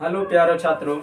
Hello प्यारे छात्रों,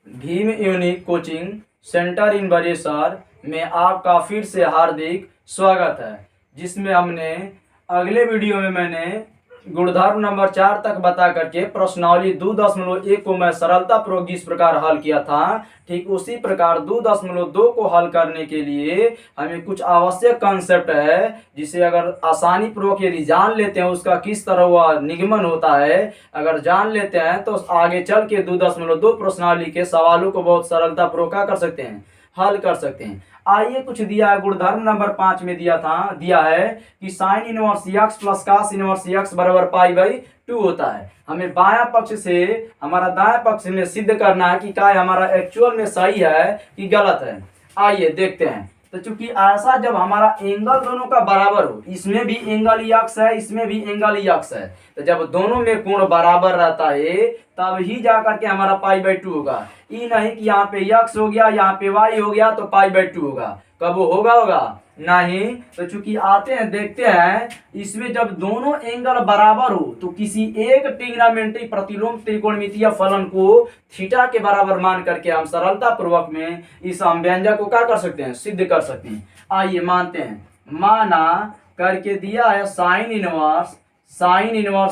Bhim unique coaching centre इन बरेसर में आपका फिर से हार्दिक स्वागत है। जिसमें हमने अगले वीडियो में मैंने गुणधर्म नंबर 4 तक बता करके प्रश्नावली 2.1 को मैं सरलतापूर्वक जिस प्रकार हल किया था, ठीक उसी प्रकार 2.2 को हल करने के लिए हमें कुछ आवश्यक कंसेप्ट है, जिसे अगर आसानी पूर्वक यदि जान लेते हैं उसका किस तरह वह निगमन होता है, अगर जान लेते हैं तो आगे चल के 2.2 प्रश्नावली के सवालों को बहुत सरलतापूर्वक क्या कर सकते हैं, हल कर सकते हैं। आइए कुछ दिया है, गुणधर्म नंबर 5 में दिया है कि sine inverse x plus cos inverse x बराबर पाई बाई 2 होता है। हमें बायां पक्ष से हमारा दाएं पक्ष में सिद्ध करना है कि क्या हमारा एक्चुअल में सही है कि गलत है। आइए देखते हैं। तो चूंकि ऐसा जब हमारा एंगल दोनों का बराबर हो, इसमें भी एंगल यक्स है, इसमें भी एंगल यक्स है, तो जब दोनों में कोण बराबर रहता है तब ही जा करके हमारा पाई बाई 2 होगा। ये नहीं कि यहाँ पे यक्स हो गया, यहाँ पे वाई हो गया तो पाई बाई 2 होगा। कब वो होगा नहीं। तो चूंकि आते हैं देखते हैं, इसमें जब दोनों एंगल बराबर हो तो किसी एक ट्रिग्नोमेट्री प्रतिलोम त्रिकोणमितीय फलन को थीटा के बराबर मान करके हम सरलता पूर्वक में इस हम व्यंजक को क्या कर सकते हैं, सिद्ध कर सकते हैं। आइए मानते हैं, माना करके दिया है sine inverse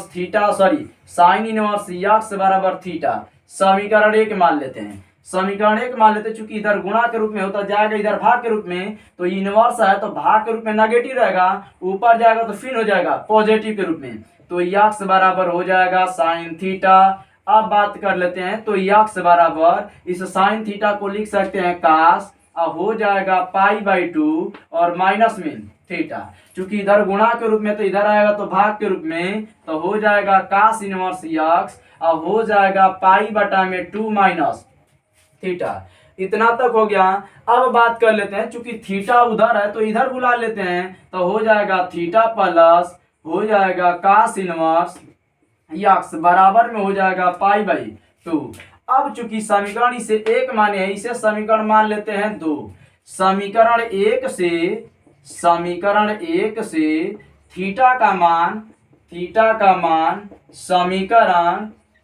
theta sine inverse x बराबर थीटा। समीकरण 1 मान लेते हैं, चूंकि इधर गुणा के रूप में होता जाएगा, इधर भाग के रूप में, तो इनवर्स है तो भाग के रूप में नेगेटिव रहेगा, ऊपर जाएगा तो फिर हो जाएगा पॉजिटिव के रूप में, तो यक्स बराबर हो जाएगा साइन थीटा। अब बात कर लेते हैं, तो यक्स बराबर इस साइन थीटा को लिख सकते हैं कास, अब हो जाएगा पाई बाई 2 और माइनस में थीटा। चूंकि इधर गुणा के रूप में तो इधर आएगा तो भाग के रूप में, तो हो जाएगा कास इनवर्स यक्स, अब हो जाएगा पाई बटा में 2 माइनस थीटा। इतना तक हो गया। अब बात कर लेते हैं, चूंकि थीटा उधर है तो इधर बुला लेते हैं, तो हो जाएगा थीटा प्लस हो जाएगा कास इनवर्स यक्स बराबर में हो जाएगा पाई बाई 2। अब चूंकि समीकरण इसे 1 माने हैं, इसे समीकरण मान लेते हैं 2। समीकरण 1 से थीटा का मान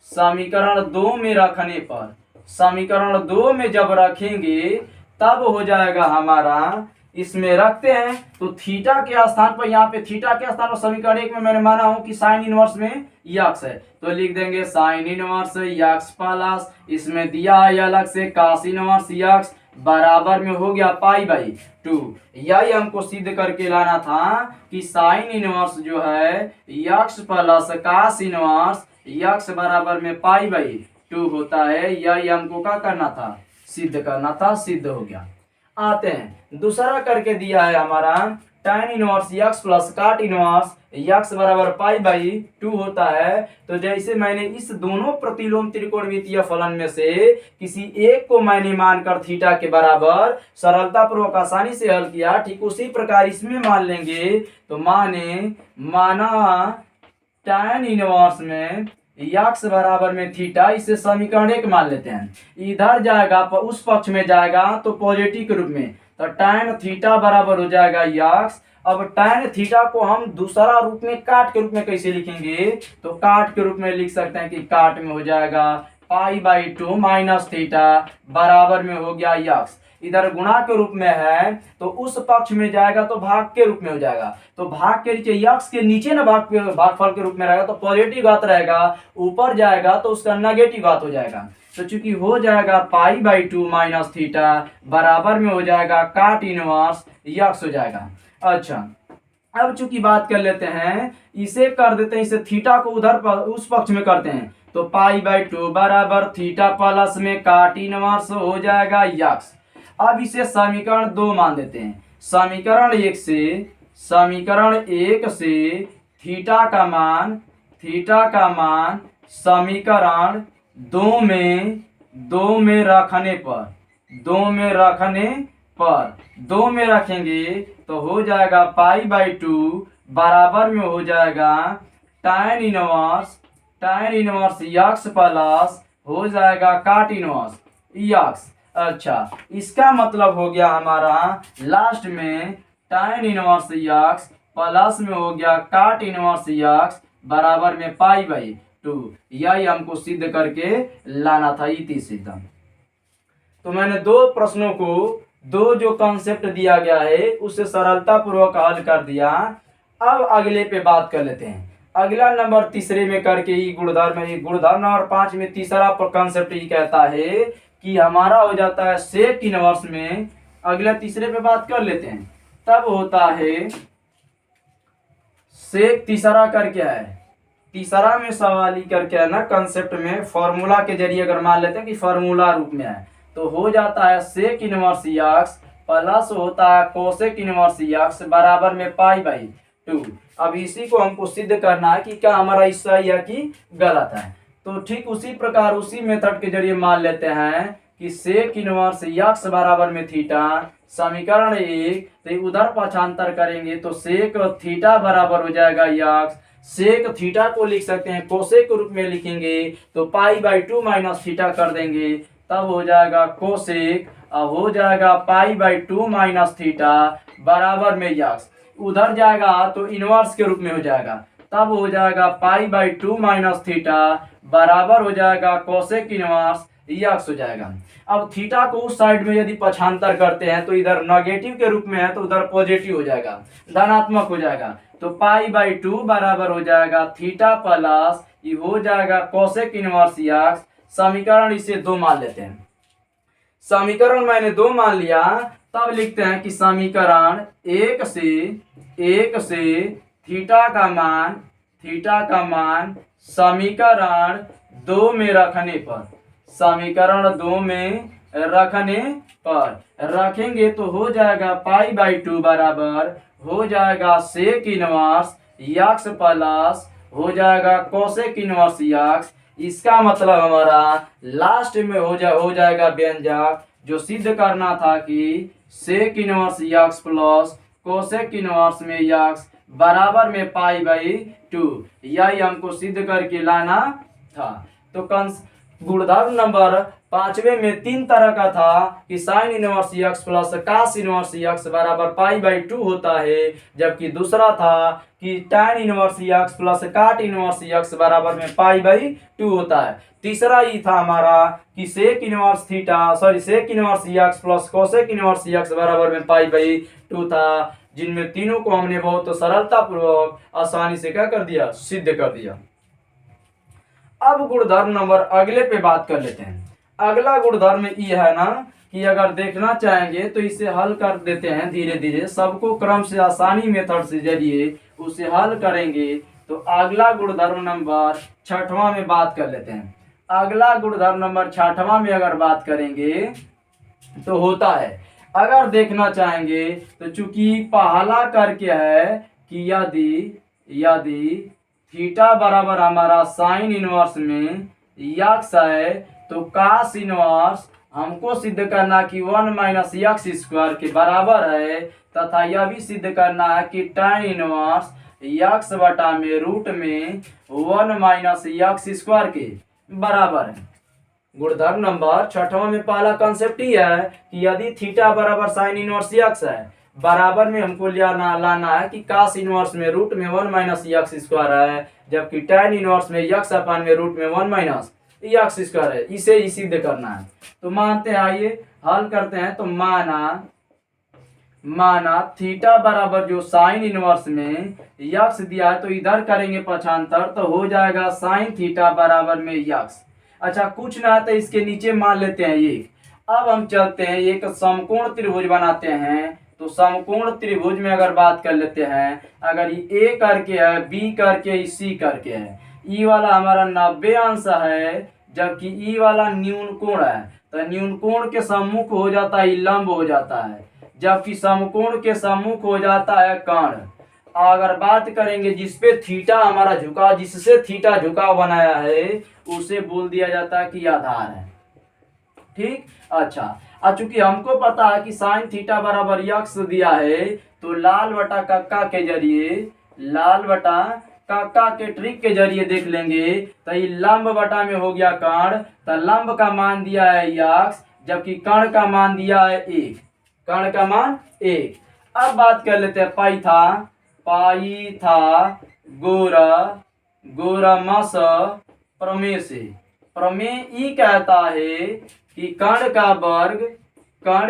समीकरण 2 में रखने पर, समीकरण 2 में जब रखेंगे तब हो जाएगा हमारा, इसमें रखते हैं तो थीटा के स्थान पर, यहाँ पे थीटा के स्थान पर समीकरण 1 में मैंने माना हूं कि साइन इनवर्स में यक्स है, तो लिख देंगे साइन इनवर्स यक्स प्लस इसमें दिया है अलग से कास इनवर्स यक्स बराबर में हो गया पाई बाई 2। यही हमको सिद्ध करके लाना था कि साइन इनवर्स जो है x plus cos inverse x बराबर में पाई बाई 2 होता है। यही हमको क्या करना था, सिद्ध करना था, सिद्ध हो गया। आते हैं दूसरा करके दिया है हमारा tan इनवर्स यक्स प्लस काट इनवर्स यक्स बराबर पाई बाई 2 होता है। तो जैसे मैंने इस दोनों प्रतिलोम त्रिकोणमितीय फलन में से किसी एक को मैंने मानकर थीटा के बराबर सरलता पूर्वक आसानी से हल किया, ठीक उसी प्रकार इसमें मान लेंगे। तो माना tan इनवर्स में यक्स बराबर में थीटा, इसे समीकरण 1 मान लेते हैं। इधर जाएगा उस पक्ष में जाएगा तो पॉजिटिव के रूप में, तो tan थीटा बराबर हो जाएगा यक्स। अब tan थीटा को हम दूसरा रूप में काट के रूप में कैसे लिखेंगे, तो काट के रूप में लिख सकते हैं कि काट में हो जाएगा पाई बाई 2 माइनस थीटा बराबर में हो गया यक्स। इधर गुणा के रूप में है तो उस पक्ष में जाएगा तो भाग के रूप में हो जाएगा, तो भाग के नीचे यक्स के नीचे ना भागफल के रूप में रहेगा तो पॉजिटिव घात रहेगा, ऊपर जाएगा तो उसका नेगेटिव घात हो जाएगा। तो चूंकि हो जाएगा पाई बाई 2 माइनस थीटा बराबर में हो जाएगा काट इनवर्स यक्स हो जाएगा। अच्छा, अब चूंकि बात कर लेते हैं, इसे कर देते हैं, इसे थीटा को उधर उस पक्ष में करते हैं, तो पाई बाई 2 बराबर थीटा प्लस में काट इनवर्स हो जाएगा यक्स। अब इसे समीकरण 2 मान देते हैं। समीकरण 1 से थीटा का मान समीकरण 2 में रखेंगे तो हो जाएगा पाई बाई 2 बराबर में हो जाएगा tan इनवर्स यक्स प्लस हो जाएगा काट इनवर्स यक्स। अच्छा, इसका मतलब हो गया हमारा लास्ट में tan इनवर्स यक्स प्लस में हो गया काट इनवर्स यक्स बराबर में पाई बाई 2। यही हमको सिद्ध करके लाना था इति सिद्धम। तो मैंने दो प्रश्नों को, दो जो कॉन्सेप्ट दिया गया है उससे सरलता पूर्वक हल कर दिया। अब अगले पे बात कर लेते हैं। अगला नंबर तीसरे में करके ये गुणधर्म और 5 में तीसरा कॉन्सेप्ट ये कहता है कि हमारा हो जाता है सेक इनवर्स में। अगला तीसरे पे बात कर लेते हैं। तब होता है सेक तीसरा कर क्या है, तीसरा में सवाल ही करके है ना, कंसेप्ट में फॉर्मूला के जरिए अगर मान लेते हैं कि फॉर्मूला रूप में है तो हो जाता है सेक इनवर्स एक्स प्लस होता है कोसेक इनवर्स एक्स बराबर में पाई बाई 2। अब इसी को हमको सिद्ध करना है कि क्या हमारा हिस्सा या कि गलत है। तो ठीक उसी प्रकार उसी मेथड के जरिए मान लेते हैं कि सेक इनवर्स एक्स बराबर में थीटा, समीकरण 1 तो उधर पक्षांतर करेंगे तो सेक थीटा बराबर हो जाएगा एक्स। सेक थीटा को लिख सकते हैं कोसेक के रूप में लिखेंगे तो पाई बाई 2 माइनस थीटा कर देंगे, तब हो जाएगा कोसेक, अब हो जाएगा पाई बाई 2 माइनस थीटा बराबर में एक्स। उधर जाएगा तो इनवर्स के रूप में हो जाएगा, तब हो जाएगा पाई बाई 2 माइनस थीटा बराबर हो जाएगा कोसेक इनवर्स एक्स हो जाएगा। अब थीटा को उस साइड में यदि पक्षांतर करते हैं तो इधर नेगेटिव के रूप में है तो उधर पॉजिटिव हो जाएगा, धनात्मक हो जाएगा। तो पाई बाई 2 बराबर हो जाएगा थीटा प्लस ये हो जाएगा कोसेक इनवर्स एक्स। समीकरण इसे 2 मान लेते हैं। समीकरण मैंने 2 मान लिया, तब लिखते हैं कि समीकरण 1 से थीटा का मान समीकरण 2 में रखने पर, समीकरण 2 में रखने पर रखेंगे तो हो जाएगा पाई बाई 2 बराबर हो जाएगा सेक इनवर्स एक्स प्लस हो जाएगा कोसेक इनवर्स एक्स। इसका मतलब हमारा लास्ट में हो जाएगा व्यंजक जो सिद्ध करना था कि sec inverse x plus cosec inverse में एक्स बराबर में पाई बाई 2। यही हमको सिद्ध करके लाना था। तो गुणधर्म नंबर 5वें में 3 तरह का था कि sine inverse x plus cos inverse x बराबर पाई बाई 2 होता है, जबकि दूसरा था कि टैन इनवर्स एक्स प्लस काट इनवर्स एक्स बराबर में पाई बाई 2 होता है। तीसरा ही था हमारा कि sec inverse x plus cosec inverse x बराबर में पाई बाई 2 था, जिनमें तीनों को हमने बहुत सरलता पूर्वक आसानी से क्या कर दिया, सिद्ध कर दिया। अब गुणधर्म नंबर अगले पे बात कर लेते हैं। अगला गुणधर्म ये है ना कि अगर देखना चाहेंगे तो इसे हल कर देते हैं धीरे धीरे, सबको क्रम से आसानी मेथड से जरिए उसे हल करेंगे। तो अगला गुणधर्म नंबर 6वां में बात कर लेते हैं। अगला गुणधर्म नंबर 6वां में अगर बात करेंगे तो होता है, अगर देखना चाहेंगे तो चूंकि पहला करके है कि यदि थीटा बराबर हमारा साइन इनवर्स में एक्स है तो कास इनवर्स हमको सिद्ध करना कि 1 माइनस एक्स स्क्वायर के बराबर है, तथा यह भी सिद्ध करना है कि tan इनवर्स एक्स बटा में रूट में 1 माइनस एक्स स्क्वायर के बराबर है। गुणधर्म नंबर 6वां में पहला कंसेप्ट ही है कि यदि थीटा बराबर साइन इनवर्स एक्स है बराबर में हमको लाना है कि कास इनवर्स में रूट में 1 माइनस एक्स स्क्वायर है, जबकि tan इनवर्स में एक्स अपान में रूट में 1 माइनस एक्स स्क्वायर है। इसे ही सिद्ध करना है। तो मानते हैं, आइए हल करते हैं। तो माना थीटा बराबर जो साइन इनवर्स में एक्स दिया है तो इधर करेंगे पक्षांतर तो हो जाएगा साइन थीटा बराबर में एक्स। अच्छा, कुछ ना तो इसके नीचे मान लेते हैं एक। अब हम चलते हैं एक समकोण त्रिभुज बनाते हैं। तो समकोण त्रिभुज में अगर बात कर लेते हैं, अगर ये ए करके है, बी करके, सी करके है, ई वाला हमारा 90 अंश है, जबकि ई वाला न्यून कोण है, तो न्यून कोण के सम्मुख हो जाता है लंब हो जाता है, जबकि समकोण के सम्मुख हो जाता है कर्ण। अगर बात करेंगे जिसपे थीटा हमारा झुकाव, जिससे थीटा झुकाव बनाया है उसे बोल दिया जाता है कि आधार है। ठीक, अच्छा, चूंकि हमको पता है कि साइन थीटा बराबर एक्स दिया है तो लाल बटा कक्का के ट्रिक के जरिए देख लेंगे। तो ये लंब बटा में हो गया कर्ण, तो लंब का मान दिया है एक्स, जबकि कर्ण का मान दिया है 1। अब बात कर लेते हैं पाई था गोरा मस प्रमेय से। प्रमेय ई कहता है कि कर्ण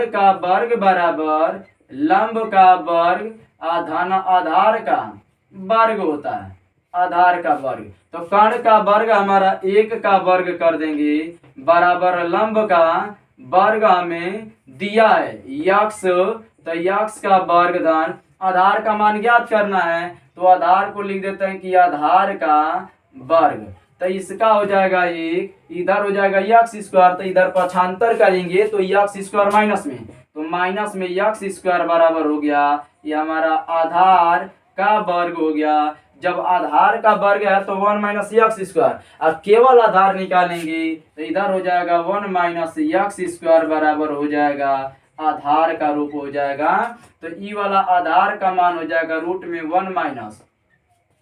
का वर्ग बराबर लंब का वर्ग आधार का वर्ग होता है, आधार का वर्ग। तो कर्ण का वर्ग हमारा 1 का वर्ग कर देंगे बराबर लंब का वर्ग हमें दिया है यक्स, तो यक्स का वर्ग धन आधार का मान ज्ञात करना है, तो आधार को लिख देते हैं कि आधार का वर्ग। तो इसका हो जाएगा 1, इधर हो जाएगा यक्स स्क्वायर, तो इधर पक्षांतर करेंगे तो यक्स स्क्वायर माइनस में, तो माइनस में यक्स स्क्वायर बराबर हो गया ये हमारा आधार का वर्ग हो गया। जब आधार का वर्ग है तो 1 माइनस यक्स स्क्वायर, अब केवल आधार निकालेंगे तो इधर हो जाएगा 1 माइनस यक्स स्क्वायर बराबर हो जाएगा आधार का रूप हो जाएगा। तो ई वाला आधार का मान हो जाएगा रूट में 1 माइनस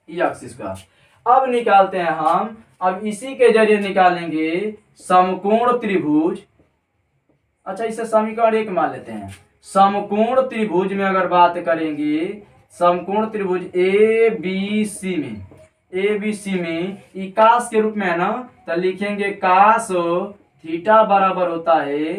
यक्स स्क्वायर। अब निकालते हैं हम, अब इसी के जरिए निकालेंगे समकोण त्रिभुज। अच्छा, इसे समीकरण 1 मान लेते हैं। समकोण त्रिभुज में अगर बात करेंगे, समकोण त्रिभुज ए बी सी में ई कास के रूप में है ना, तो लिखेंगे कास थीटा बराबर होता है,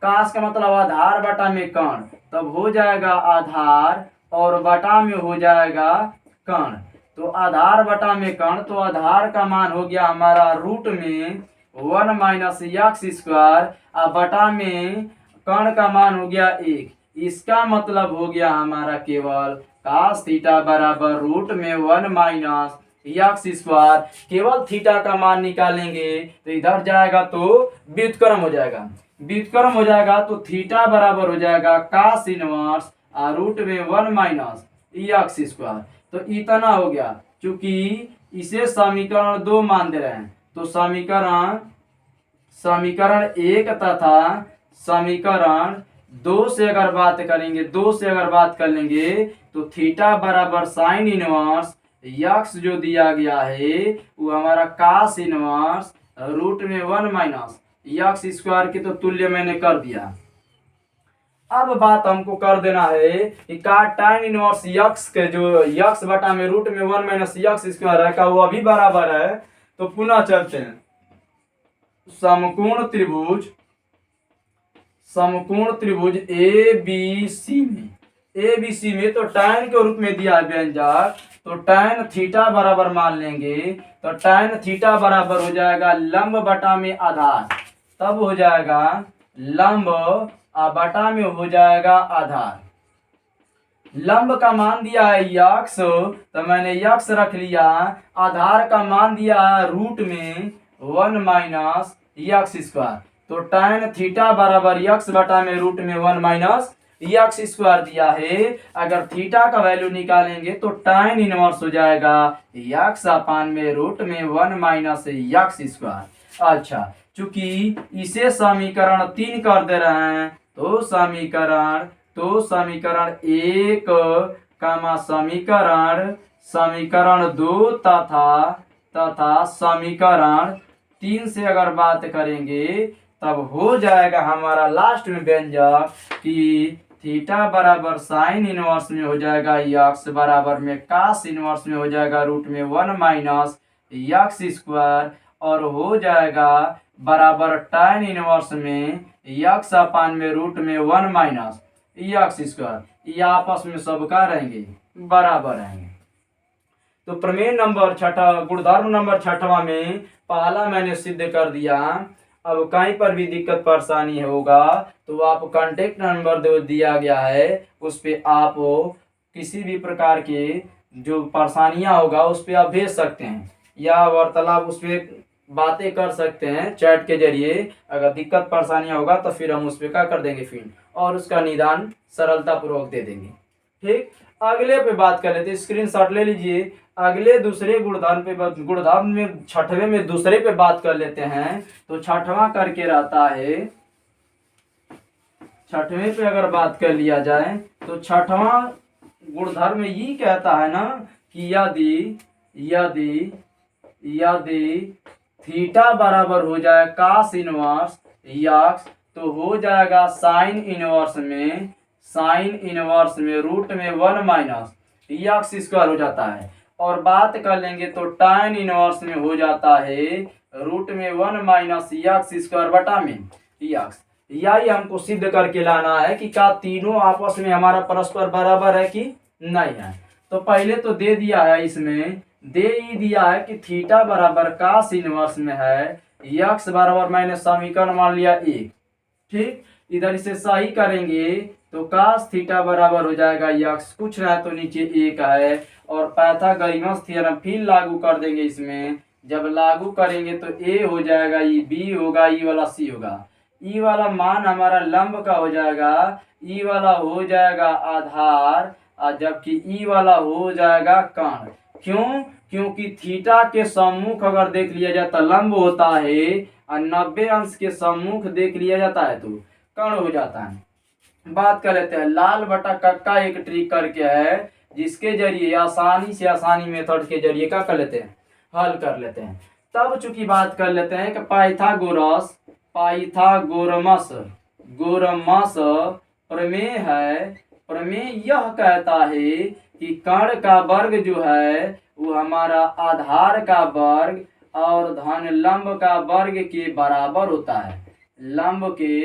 कास का मतलब आधार बटा में कर्ण, तब हो जाएगा आधार और बटा में हो जाएगा कर्ण। तो आधार बटा में कर्ण, तो आधार का मान हो गया हमारा रूट में 1 माइनस यक्स स्क्वायर, और बटा में कर्ण का मान हो गया 1। इसका मतलब हो गया हमारा केवल कास थीटा बराबर रूट में 1 माइनस यक्स स्क्वायर। केवल थीटा का मान निकालेंगे तो इधर जाएगा तो व्युत्क्रम हो जाएगा, व्युत्क्रम हो जाएगा तो थीटा बराबर हो जाएगा कास इनवर्स रूट में 1 माइनस यक्स स्क्वायर। तो इतना हो गया, क्योंकि इसे समीकरण 2 मान दे रहे हैं, तो समीकरण 1 तथा समीकरण 2 से अगर बात करेंगे, 2 से अगर बात कर लेंगे तो थीटा बराबर साइन इनवर्स यक्स जो दिया गया है वो हमारा कास इनवर्स रूट में 1 माइनस यक्स स्क्वायर की तो तुल्य मैंने कर दिया। अब बात हमको कर देना है कि का tan इनवर्स यक्स के जो यक्स बटा में रूट में 1 माइनस यक्स स्क्वायर है का वो अभी बराबर है। तो पुनः चलते हैं समकोण त्रिभुज ए बी सी में तो tan के रूप में दिया है व्यंजक, तो tan थीटा बराबर मान लेंगे, तो tan थीटा बराबर हो जाएगा लंब बटा में आधार, तब हो जाएगा लंब बटा में हो जाएगा आधार। लंब का मान दिया है यक्स, तो मैंने यक्स रख लिया, आधार का मान दिया है रूट में 1 माइनस यक्स स्क्वायर, तो tan थीटा बराबर यक्स बटा में रूट में 1 माइनस यक्स स्क्वायर दिया है। अगर थीटा का वैल्यू निकालेंगे तो tan इनवर्स हो जाएगा यक्स अपान में रूट में 1 माइनस यक्स स्क्वायर। अच्छा, चूंकि इसे समीकरण 3 कर दे रहे हैं तो समीकरण 1 कामा समीकरण 2 तथा समीकरण 3 से अगर बात करेंगे तब हो जाएगा हमारा लास्ट में व्यंजक कि थीटा बराबर साइन इनवर्स में हो जाएगा यक्स बराबर में कास इनवर्स में हो जाएगा रूट में 1 माइनस यक्स स्क्वायर, और हो जाएगा बराबर tan इनवर्स में यक्स अपान में रूट में 1 माइनस यक्स स्क्वायर। ये आपस में सबका रहेंगे बराबर रहेंगे। तो प्रमेय नंबर 6 गुणधर्म नंबर 6वां में पहला मैंने सिद्ध कर दिया। अब कहीं पर भी दिक्कत परेशानी होगा तो आप कांटेक्ट नंबर दिया गया है, उस पे आप किसी भी प्रकार के जो परेशानियां होगा उस पे आप भेज सकते हैं या वार्तालाप उस पे बातें कर सकते हैं चैट के जरिए। अगर दिक्कत परेशानियां होगा तो फिर हम उस पर क्या कर देंगे फिर, और उसका निदान सरलता पूर्वक दे देंगे। ठीक, अगले पे बात कर लेते हैं, स्क्रीनशॉट ले लीजिए। अगले दूसरे गुणधर्म में 6वें में दूसरे पे बात कर लेते हैं। तो 6वां करके रहता है, 6वें पे अगर बात कर लिया जाए तो 6वां गुणधर्म ये कहता है ना कि यदि थीटा बराबर हो जाए कास इनवर्स यक्स, तो हो जाएगा साइन इनवर्स में रूट में 1 माइनस यक्स स्क्वायर हो जाता है। और बात कर लेंगे तो tan इनवर्स में हो जाता है रूट में 1 माइनस यक्स स्क्वायर बटा में यक्स। यही हमको सिद्ध करके लाना है कि क्या तीनों आपस में हमारा परस्पर बराबर है कि नहीं है। तो पहले तो दे दिया है, इसमें दे ही दिया है कि थीटा बराबर कास इनवर्स में है यक्स बराबर, मैंने समीकरण मान लिया 1। ठीक, इधर इसे सही करेंगे तो कास थीटा बराबर हो जाएगा यक्स, कुछ ना तो नीचे 1 है, और पाइथागोरस थ्योरम फिर लागू कर देंगे इसमें। जब लागू करेंगे तो ए हो जाएगा, ई बी होगा, ई वाला सी होगा। ई वाला मान हमारा लंब का हो जाएगा, ई वाला हो जाएगा आधार, और जबकि ई वाला हो जाएगा कर्ण। क्यों? क्योंकि थीटा के सम्मुख अगर देख लिया जाए तो लंब होता है, और 90 अंश के सम्मुख देख लिया जाता है तो कर्ण हो जाता है। बात कर लेते हैं लाल बटा कक्का, एक ट्रिक करके है जिसके जरिए आसानी से आसानी मेथड के जरिए क्या कर लेते हैं, हल कर लेते हैं। तब चूंकि बात कर लेते हैं कि पाइथागोरमस प्रमेय है। प्रमेय यह कहता है कि कर्ण का वर्ग जो है वो हमारा आधार का वर्ग और धन लंब का वर्ग के बराबर होता है, लंब के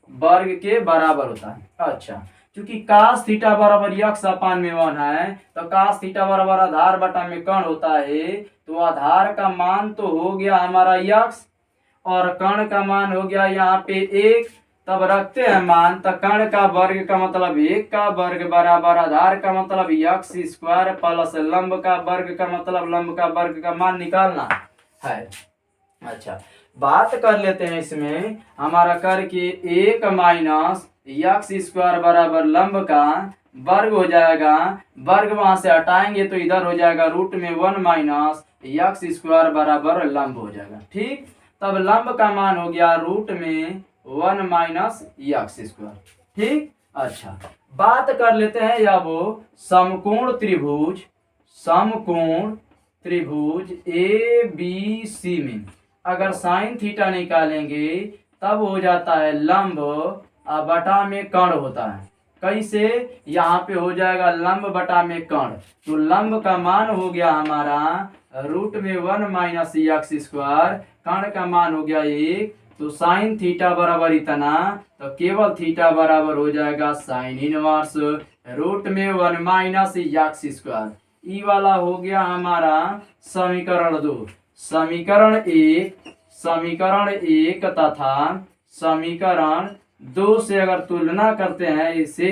वर्ग के बराबर होता है। अच्छा, क्योंकि कास थीटा बराबर यक्स अपान में 1 है, तो कास थीटा बराबर आधार बटा में कर्ण होता है, तो आधार का मान तो हो गया हमारा यक्स और कर्ण का मान हो गया यहाँ पे 1। तब रखते हैं मान, तो कर्ण का वर्ग का मतलब 1 का वर्ग बराबर आधार का मतलब यक्स स्क्वायर प्लस लंब का वर्ग का मतलब लंब का वर्ग का मान निकालना है। अच्छा, बात कर लेते हैं इसमें हमारा करके 1 माइनस यक्स स्क्वायर बराबर लंब का वर्ग हो जाएगा, वर्ग वहां से हटाएंगे तो इधर हो जाएगा रूट में 1 माइनस यक्स स्क्वायर बराबर लंब हो जाएगा। ठीक, तब लंब का मान हो गया रूट में 1 माइनस यक्स स्क्वायर। ठीक, अच्छा बात कर लेते हैं अब समकोण त्रिभुज ए बी सी में अगर साइन थीटा निकालेंगे तब हो जाता है लंब बटा में कर्ण होता है। कैसे? यहाँ पे हो जाएगा लंब बटा में कर्ण, तो लंब का मान हो गया हमारा रूट में 1 माइनस यक्स स्क्वायर, कर्ण का मान हो गया 1, तो साइन थीटा बराबर इतना, तो केवल थीटा बराबर हो जाएगा साइन इनवर्स रूट में 1 माइनस यक्स स्क्वायर। ई वाला हो गया हमारा समीकरण 2। समीकरण एक तथा समीकरण 2 से अगर तुलना करते हैं, इसे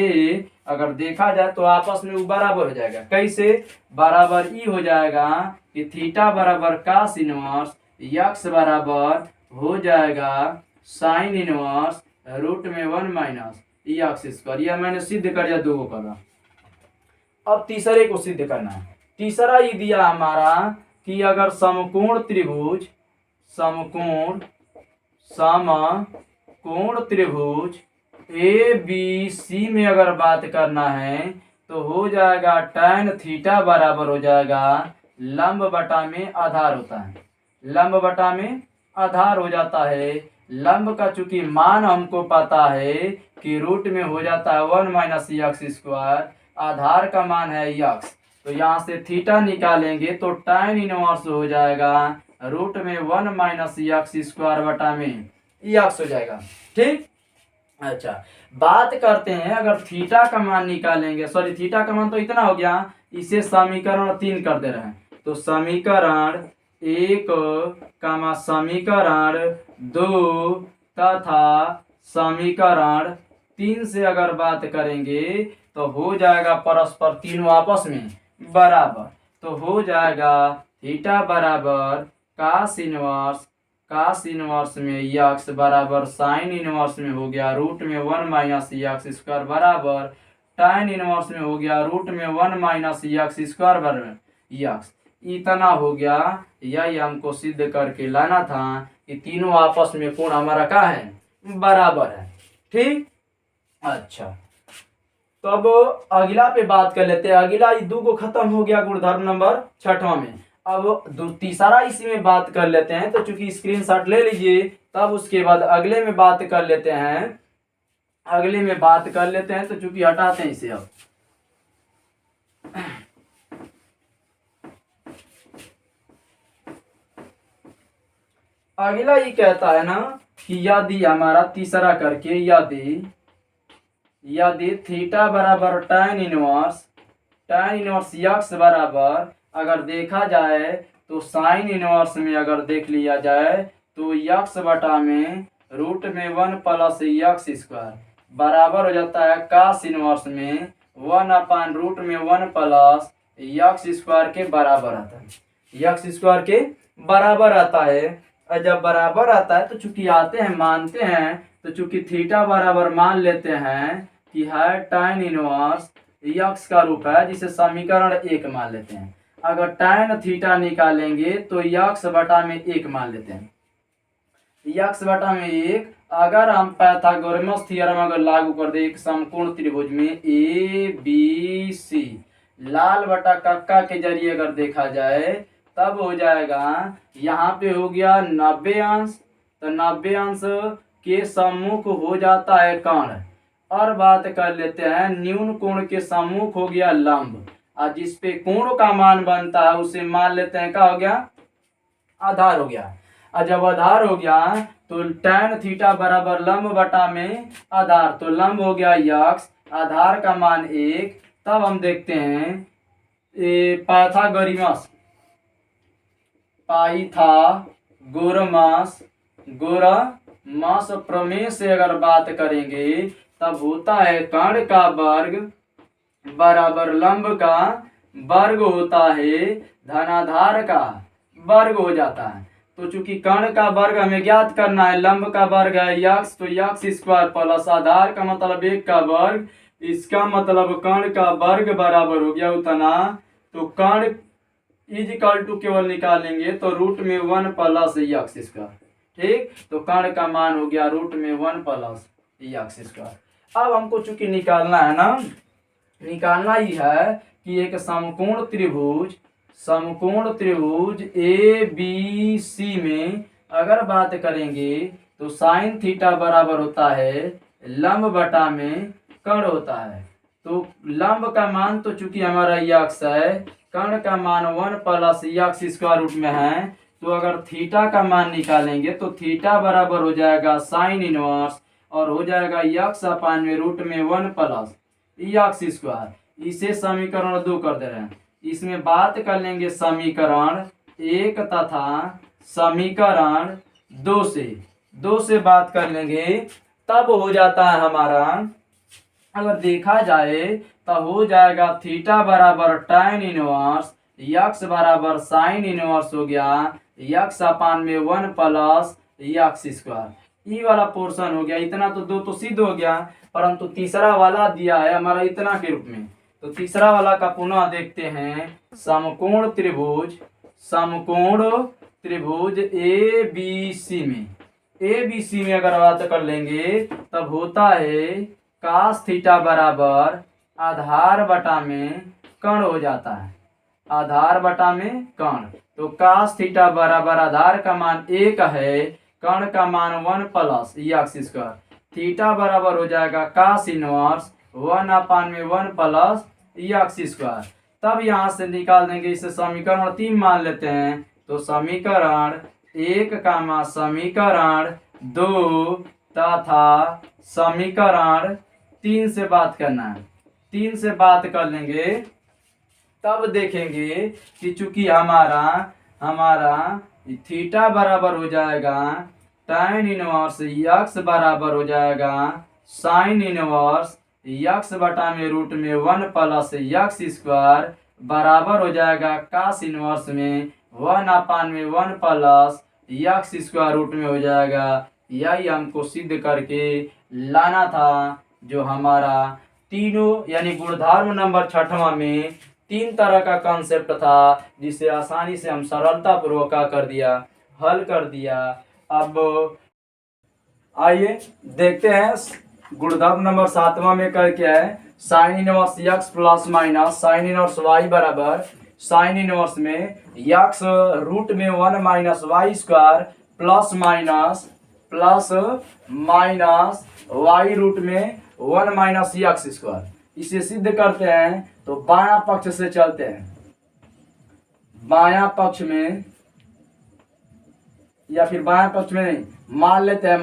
अगर देखा जाए तो आपस में वो बराबर हो जाएगा। कैसे बराबर? ई हो जाएगा कि थीटा बराबर कास इनवर्स यक्स बराबर हो जाएगा साइन इनवर्स रूट में 1 माइनस यक्स स्क्वायर। यह मैंने सिद्ध कर दिया, 2 को करना। अब तीसरे को सिद्ध करना है। तीसरा ये दिया हमारा कि अगर समकोण त्रिभुज ए बी सी में अगर बात करना है तो हो जाएगा tan थीटा बराबर हो जाएगा लंब बटा में आधार होता है, लंब बटा में आधार हो जाता है। लंब का चूंकि मान हमको पता है कि रूट में हो जाता है 1 माइनस यक्स स्क्वायर, आधार का मान है यक्स, तो यहाँ से थीटा निकालेंगे तो tan इनवर्स हो जाएगा रूट में 1 माइनस यक्स स्क्वायर बटा में यक्स हो जाएगा। ठीक, अच्छा बात करते हैं अगर थीटा का मान निकालेंगे, सॉरी थीटा का मान तो इतना हो गया, इसे समीकरण 3 कर दे रहे हैं, तो समीकरण 1 कामा समीकरण 2 तथा समीकरण 3 से अगर बात करेंगे तो हो जाएगा परस्पर तीनों आपस में बराबर, तो हो जाएगा थीटा बराबर कास इनवर्स में यक्स बराबर साइन इनवर्स में हो गया रूट में 1 माइनस यक्स स्क्वायर बराबर tan इनवर्स में हो गया रूट में 1 माइनस यक्स स्क्वायर बराबर यक्स। इतना हो गया, यही हमको सिद्ध करके लाना था कि तीनों आपस में कोण हमारा क्या है, बराबर है। ठीक, अच्छा तो अब अगला पे बात कर लेते हैं। अगला 2 को खत्म हो गया गुणधर्म नंबर 6वां में। अब तीसरा इसी में बात कर लेते हैं, तो चूंकि स्क्रीनशॉट ले लीजिए, तब उसके बाद अगले में बात कर लेते हैं। तो चूंकि हटाते हैं इसे। अब अगला ये कहता है ना कि यदि हमारा तीसरा करके यदि यदि थीटा बराबर tan इनवर्स यक्स बराबर, अगर देखा जाए तो साइन इनवर्स में अगर देख लिया जाए तो यक्स बटा में रूट में 1 प्लस यक्स स्क्वायर बराबर हो जाता है कास इनवर्स में 1 अपान रूट में 1 प्लस यक्स स्क्वायर के बराबर आता है, यक्स स्क्वायर के बराबर आता है। और जब बराबर आता है तो चूंकि आते हैं मानते हैं, तो चूंकि थीटा बराबर मान लेते हैं कि है tan इनवर्स यक्स का रूप है, जिसे समीकरण 1 मान लेते हैं। अगर tan थीटा निकालेंगे तो यक्स बटा में 1 मान लेते हैं, यक्स बटा में 1। अगर हम पाइथागोरस थ्योरम अगर लागू कर दे एक समकोण त्रिभुज में ए बी सी लाल बटा कक्का के जरिए अगर देखा जाए तब हो जाएगा, यहाँ पे हो गया 90 अंश, तो 90 अंश के सम्मुख हो जाता है कर्ण। और बात कर लेते हैं न्यून कोण के सम्मुख हो गया लंब, और जिस पे कोण का मान बनता है उसे मान लेते हैं क्या हो गया, आधार हो गया। और जब आधार हो गया तो tan थीटा बराबर लंब बटा में आधार, तो लंब हो गया यक्स, आधार का मान 1। तब हम देखते हैं पाइथागोरस प्रमेय से अगर बात करेंगे तब होता है कर्ण का वर्ग बराबर लंब का वर्ग होता है धनाधार का वर्ग हो जाता है। तो चूंकि कर्ण का वर्ग हमें ज्ञात करना है, लंब का वर्ग है यक्स, तो यक्स स्क्वायर प्लस आधार का मतलब 1 का वर्ग, इसका मतलब कर्ण का वर्ग बराबर हो गया उतना। तो कर्ण इक्वल टू केवल निकालेंगे तो रूट में 1 प्लस यक्स स्क्वायर, ठीक। तो कर्ण का मान हो गया रूट में 1 प्लस यक्स स्क्वायर। अब हमको चूंकि निकालना है ना, निकालना ही है कि एक समकोण त्रिभुज ए बी सी में अगर बात करेंगे तो साइन थीटा बराबर होता है लंब बटा में कर्ण होता है। तो लंब का मान तो चूंकि हमारा यक्स है, कर्ण का मान 1 प्लस यक्स स्क्वायर रूट में है, तो अगर थीटा का मान निकालेंगे तो थीटा बराबर हो जाएगा साइन इनवर्स और हो जाएगा यक्स अपान में रूट में 1 प्लस यक्स स्क्वायर। इसे समीकरण 2 कर दे रहे हैं। इसमें बात कर लेंगे समीकरण 1 तथा समीकरण 2 से बात कर लेंगे, तब हो जाता है हमारा, अगर देखा जाए तो हो जाएगा थीटा बराबर tan इनवर्स यक्स बराबर साइन इनवर्स हो गया यक्स अपान में 1 प्लस यक्स स्क्वायर। ई वाला पोर्शन हो गया, इतना तो 2 तो सिद्ध हो गया, परंतु तीसरा वाला दिया है हमारा इतना के रूप में। तो तीसरा वाला का पुनः देखते हैं, समकोण त्रिभुज ए बी सी में अगर बात कर लेंगे तब होता है कास थीटा बराबर आधार बटा में कर्ण हो जाता है, आधार बटा में कर्ण। तो कास थीटा बराबर आधार का मान 1 है, कर्ण का मान 1 प्लस यक्स स्क्वायर, थीटा बराबर हो जाएगा कास इनवर्स 1 अपान में 1 प्लस यक्स स्क्वायर। तब यहाँ से निकाल देंगे, इसे समीकरण 3 मान लेते हैं। तो समीकरण 1 का मान समीकरण 2 तथा समीकरण 3 से बात करना है, 3 से बात कर लेंगे तब देखेंगे कि चूंकि हमारा थीटा बराबर हो जाएगा tan इनवर्स यक्स बराबर हो जाएगा साइन इनवर्स यक्स बटा में रूट में 1 प्लस यक्स स्क्वायर बराबर हो जाएगा कास इनवर्स में 1 अपान में 1 प्लस यक्स स्क्वायर रूट में हो जाएगा। यही हमको सिद्ध करके लाना था, जो हमारा तीनों यानी गुणधर्म नंबर 6वां में 3 तरह का कॉन्सेप्ट था, जिसे आसानी से हम सरलता पूर्वक कर दिया, हल कर दिया। अब आइए देखते हैं गुणधर्म नंबर 7वां में कर क्या है, sine inverse x plus minus sine inverse Y बराबर साइन इनवर्स में यक्स रूट में 1 minus y square plus minus y root में 1 माइनस यक्स स्क्वायर। इसे सिद्ध करते हैं तो बायां पक्ष से चलते हैं, बायां पक्ष में या फिर बाएं पक्ष में नहीं, मान लेते हैं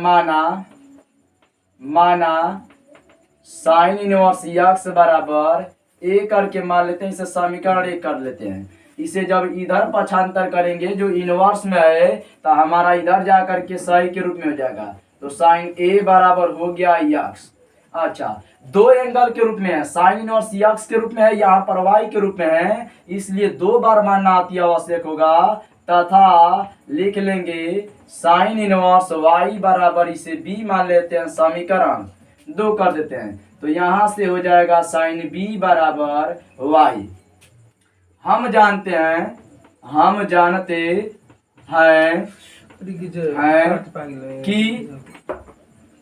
माना साइन इनवर्स यक्स बराबर ए करके मान लेते हैं। इसे समीकरण एक कर लेते हैं। इसे जब इधर पक्षांतर करेंगे जो इनवर्स में है तो हमारा इधर जा करके सही के रूप में हो जाएगा। तो साइन ए बराबर हो गया यक्स। अच्छा, दो एंगल के रूप में है, साइन इनवर्स यक्स के रूप में है, यहाँ पर वाई के रूप में है, इसलिए दो बार मानना अति आवश्यक होगा। तथा लिख लेंगे साइन इनवर्स वाई बराबर, इसे बी मान लेते हैं, समीकरण दो कर देते हैं। तो यहां से हो जाएगा साइन बी बराबर वाई। हम जानते हैं कि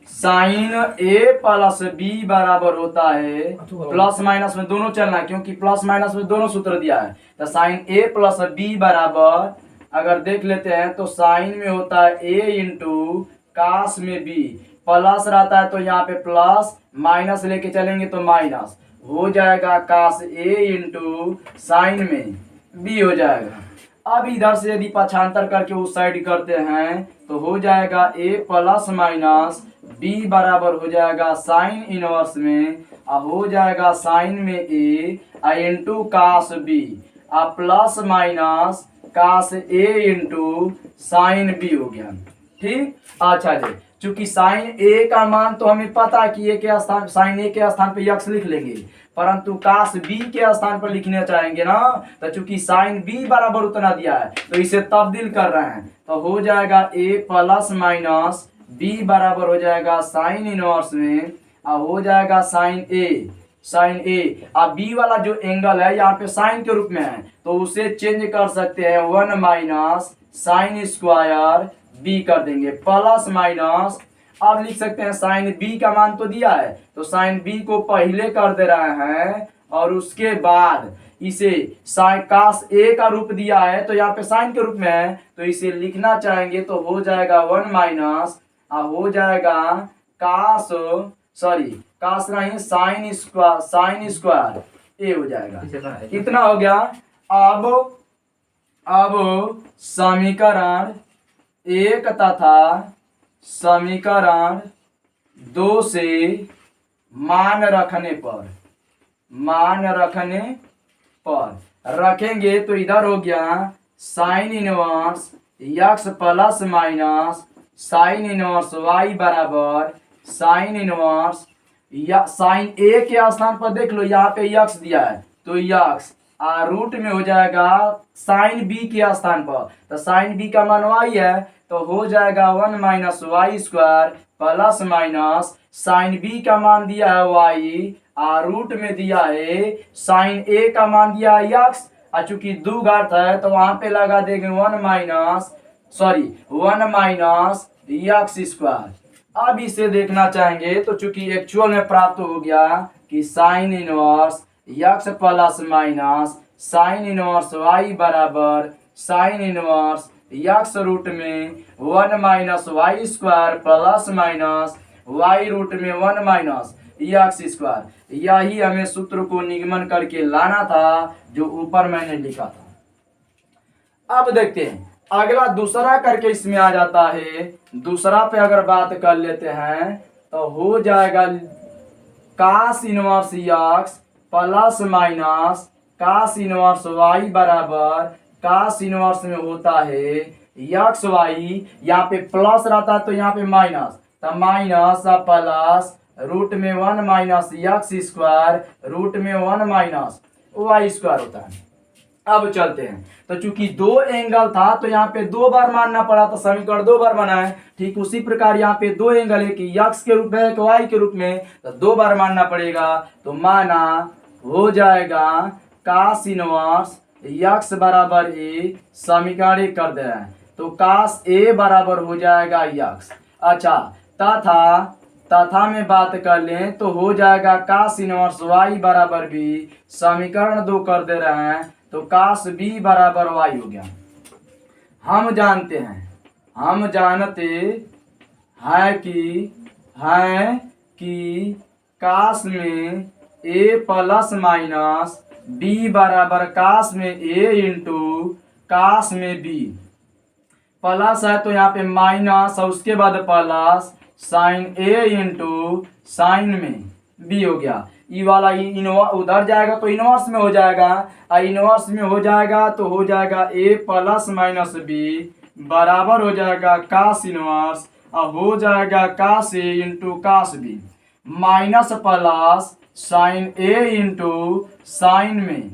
साइन ए प्लस बी बराबर होता है, प्लस माइनस में दोनों चलना है क्योंकि प्लस माइनस में दोनों सूत्र दिया है। तो साइन ए प्लस बी बराबर अगर देख लेते हैं तो साइन में होता है ए इंटू कास में बी, प्लस रहता है तो यहाँ पे प्लस, माइनस लेके चलेंगे तो माइनस हो जाएगा, कास ए इंटू साइन में बी हो जाएगा। अब इधर से यदि पक्षांतर करके उस साइड करते हैं तो हो जाएगा ए प्लस माइनस बी बराबर हो जाएगा साइन इनवर्स में, हो जाएगा साइन में A into cos B, plus minus cos A into sine B हो गया। ठीक, अच्छा जी, चूंकि साइन ए का मान तो हमें पता है कि ए के स्थान, साइन ए के स्थान पे यक्स लिख लेंगे, परंतु कास बी के स्थान पर लिखना चाहेंगे ना, तो चूंकि साइन बी बराबर उतना दिया है तो इसे तब्दील कर रहे हैं। तो हो जाएगा ए प्लस माइनस बी बराबर हो जाएगा साइन इनवर्स में, हो जाएगा साइन ए। अब बी वाला जो एंगल है यहाँ पे साइन के रूप में है तो उसे चेंज कर सकते हैं, 1 माइनस साइन स्क्वायर बी कर देंगे, प्लस माइनस, अब लिख सकते हैं साइन बी का मान तो दिया है तो साइन बी को पहले कर दे रहे हैं और उसके बाद इसे साइन कास ए का रूप दिया है तो यहाँ पे साइन के रूप में है तो इसे लिखना चाहेंगे तो हो जाएगा 1 माइनस, हो जाएगा कास नहीं साइन स्क्वायर ए हो जाएगा। कितना हो गया? अब समीकरण एक तथा समीकरण दो से मान रखने पर रखेंगे तो इधर हो गया sine inverse x plus minus sine inverse Y बराबर साइन इनवर्स या साइन ए के स्थान पर देख लो यहाँ पे यक्स दिया है तो यक्स रूट में हो जाएगा साइन बी के स्थान पर, तो साइन बी का मान वाई है तो हो जाएगा 1 minus y square plus minus sine B का मान दिया है वाई, रूट में दिया है साइन ए का मान दिया है यक्स, चूंकि दो घात है तो वहां पे लगा देंगे 1 माइनस यक्स स्क्वायर। अब इसे देखना चाहेंगे तो चूंकि एक्चुअल में प्राप्त हो गया कि sine inverse x plus minus sine inverse Y बराबर साइन इनवर्स यक्स रूट में 1 minus y square plus minus y root में 1 माइनस यक्स स्क्वायर। यही हमें सूत्र को निगमन करके लाना था जो ऊपर मैंने लिखा था। अब देखते हैं अगला दूसरा करके इसमें आ जाता है। दूसरा पे अगर बात कर लेते हैं तो हो जाएगा cos inverse x plus minus cos inverse Y बराबर कास इनवर्स में होता है यक्स वाई, यहाँ पे प्लस रहता है तो यहाँ पे माइनस, तो माइनस प्लस रूट में 1 माइनस यक्स स्क्वायर रूट में 1 माइनस वाई स्क्वायर होता है। अब चलते हैं तो चूंकि दो एंगल था तो यहाँ पे दो बार मानना पड़ा तो समीकरण दो बार बना है। ठीक उसी प्रकार यहाँ पे दो एंगल है कि यक्स के रूप में एक वाई के रूप में, तो दो बार मानना पड़ेगा। तो माना हो जाएगा कास इनवर्स यक्स बराबर ए, समीकरण कर दे रहे हैं तो कास ए बराबर हो जाएगा यक्स। अच्छा, तथा में बात कर लें तो हो जाएगा कास इनवर्स वाई बराबर बी, समीकरण दो कर दे रहे हैं तो कास बी बराबर वाई हो गया। हम जानते हैं कि कास में ए प्लस माइनस बी बराबर कास में ए इंटू कास में बी। प्लस है तो यहाँ पे माइनस और उसके बाद plus sine A into sine में बी हो गया। ई वाला उधर जाएगा तो इनवर्स में हो जाएगा, और इनवर्स में हो जाएगा तो हो जाएगा ए प्लस माइनस बी बराबर हो जाएगा कास इनवर्स, और हो जाएगा cos A into cos B minus plus sine A into sine में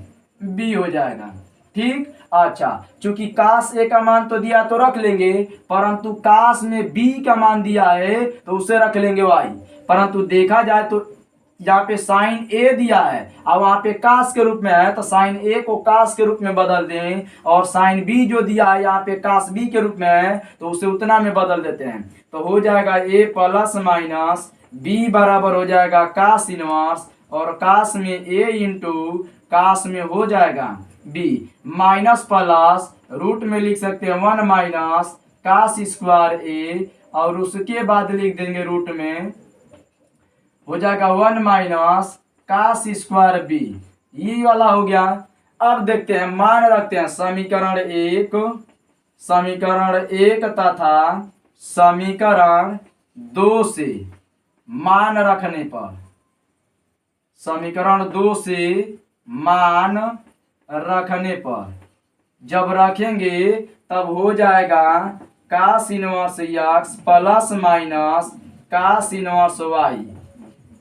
बी हो जाएगा। ठीक, अच्छा, चूंकि कास ए का मान तो दिया तो रख लेंगे, परंतु कास में बी का मान दिया है तो उसे रख लेंगे वाई। परंतु देखा जाए तो यहाँ पे साइन ए दिया है और वहां पे कास के रूप में है, तो साइन ए को कास के रूप में बदल दें, और साइन बी जो दिया है यहाँ पे कास बी के रूप में है तो उसे उतना में बदल देते हैं। तो हो जाएगा ए प्लस माइनस बी बराबर हो जाएगा कास इनवर्स, और कास में ए इंटू कास में हो जाएगा बी माइनस प्लस रूट में लिख सकते हैं 1 माइनस कास स्क्वायर ए, और उसके बाद लिख देंगे रूट में हो जाएगा 1 माइनस कास स्क्वायर बी। ये वाला हो गया। अब देखते हैं मान रखते हैं समीकरण एक तथा समीकरण 2 से मान रखने पर, समीकरण 2 से मान रखने पर जब रखेंगे तब हो जाएगा cos inverse x plus minus cos inverse Y,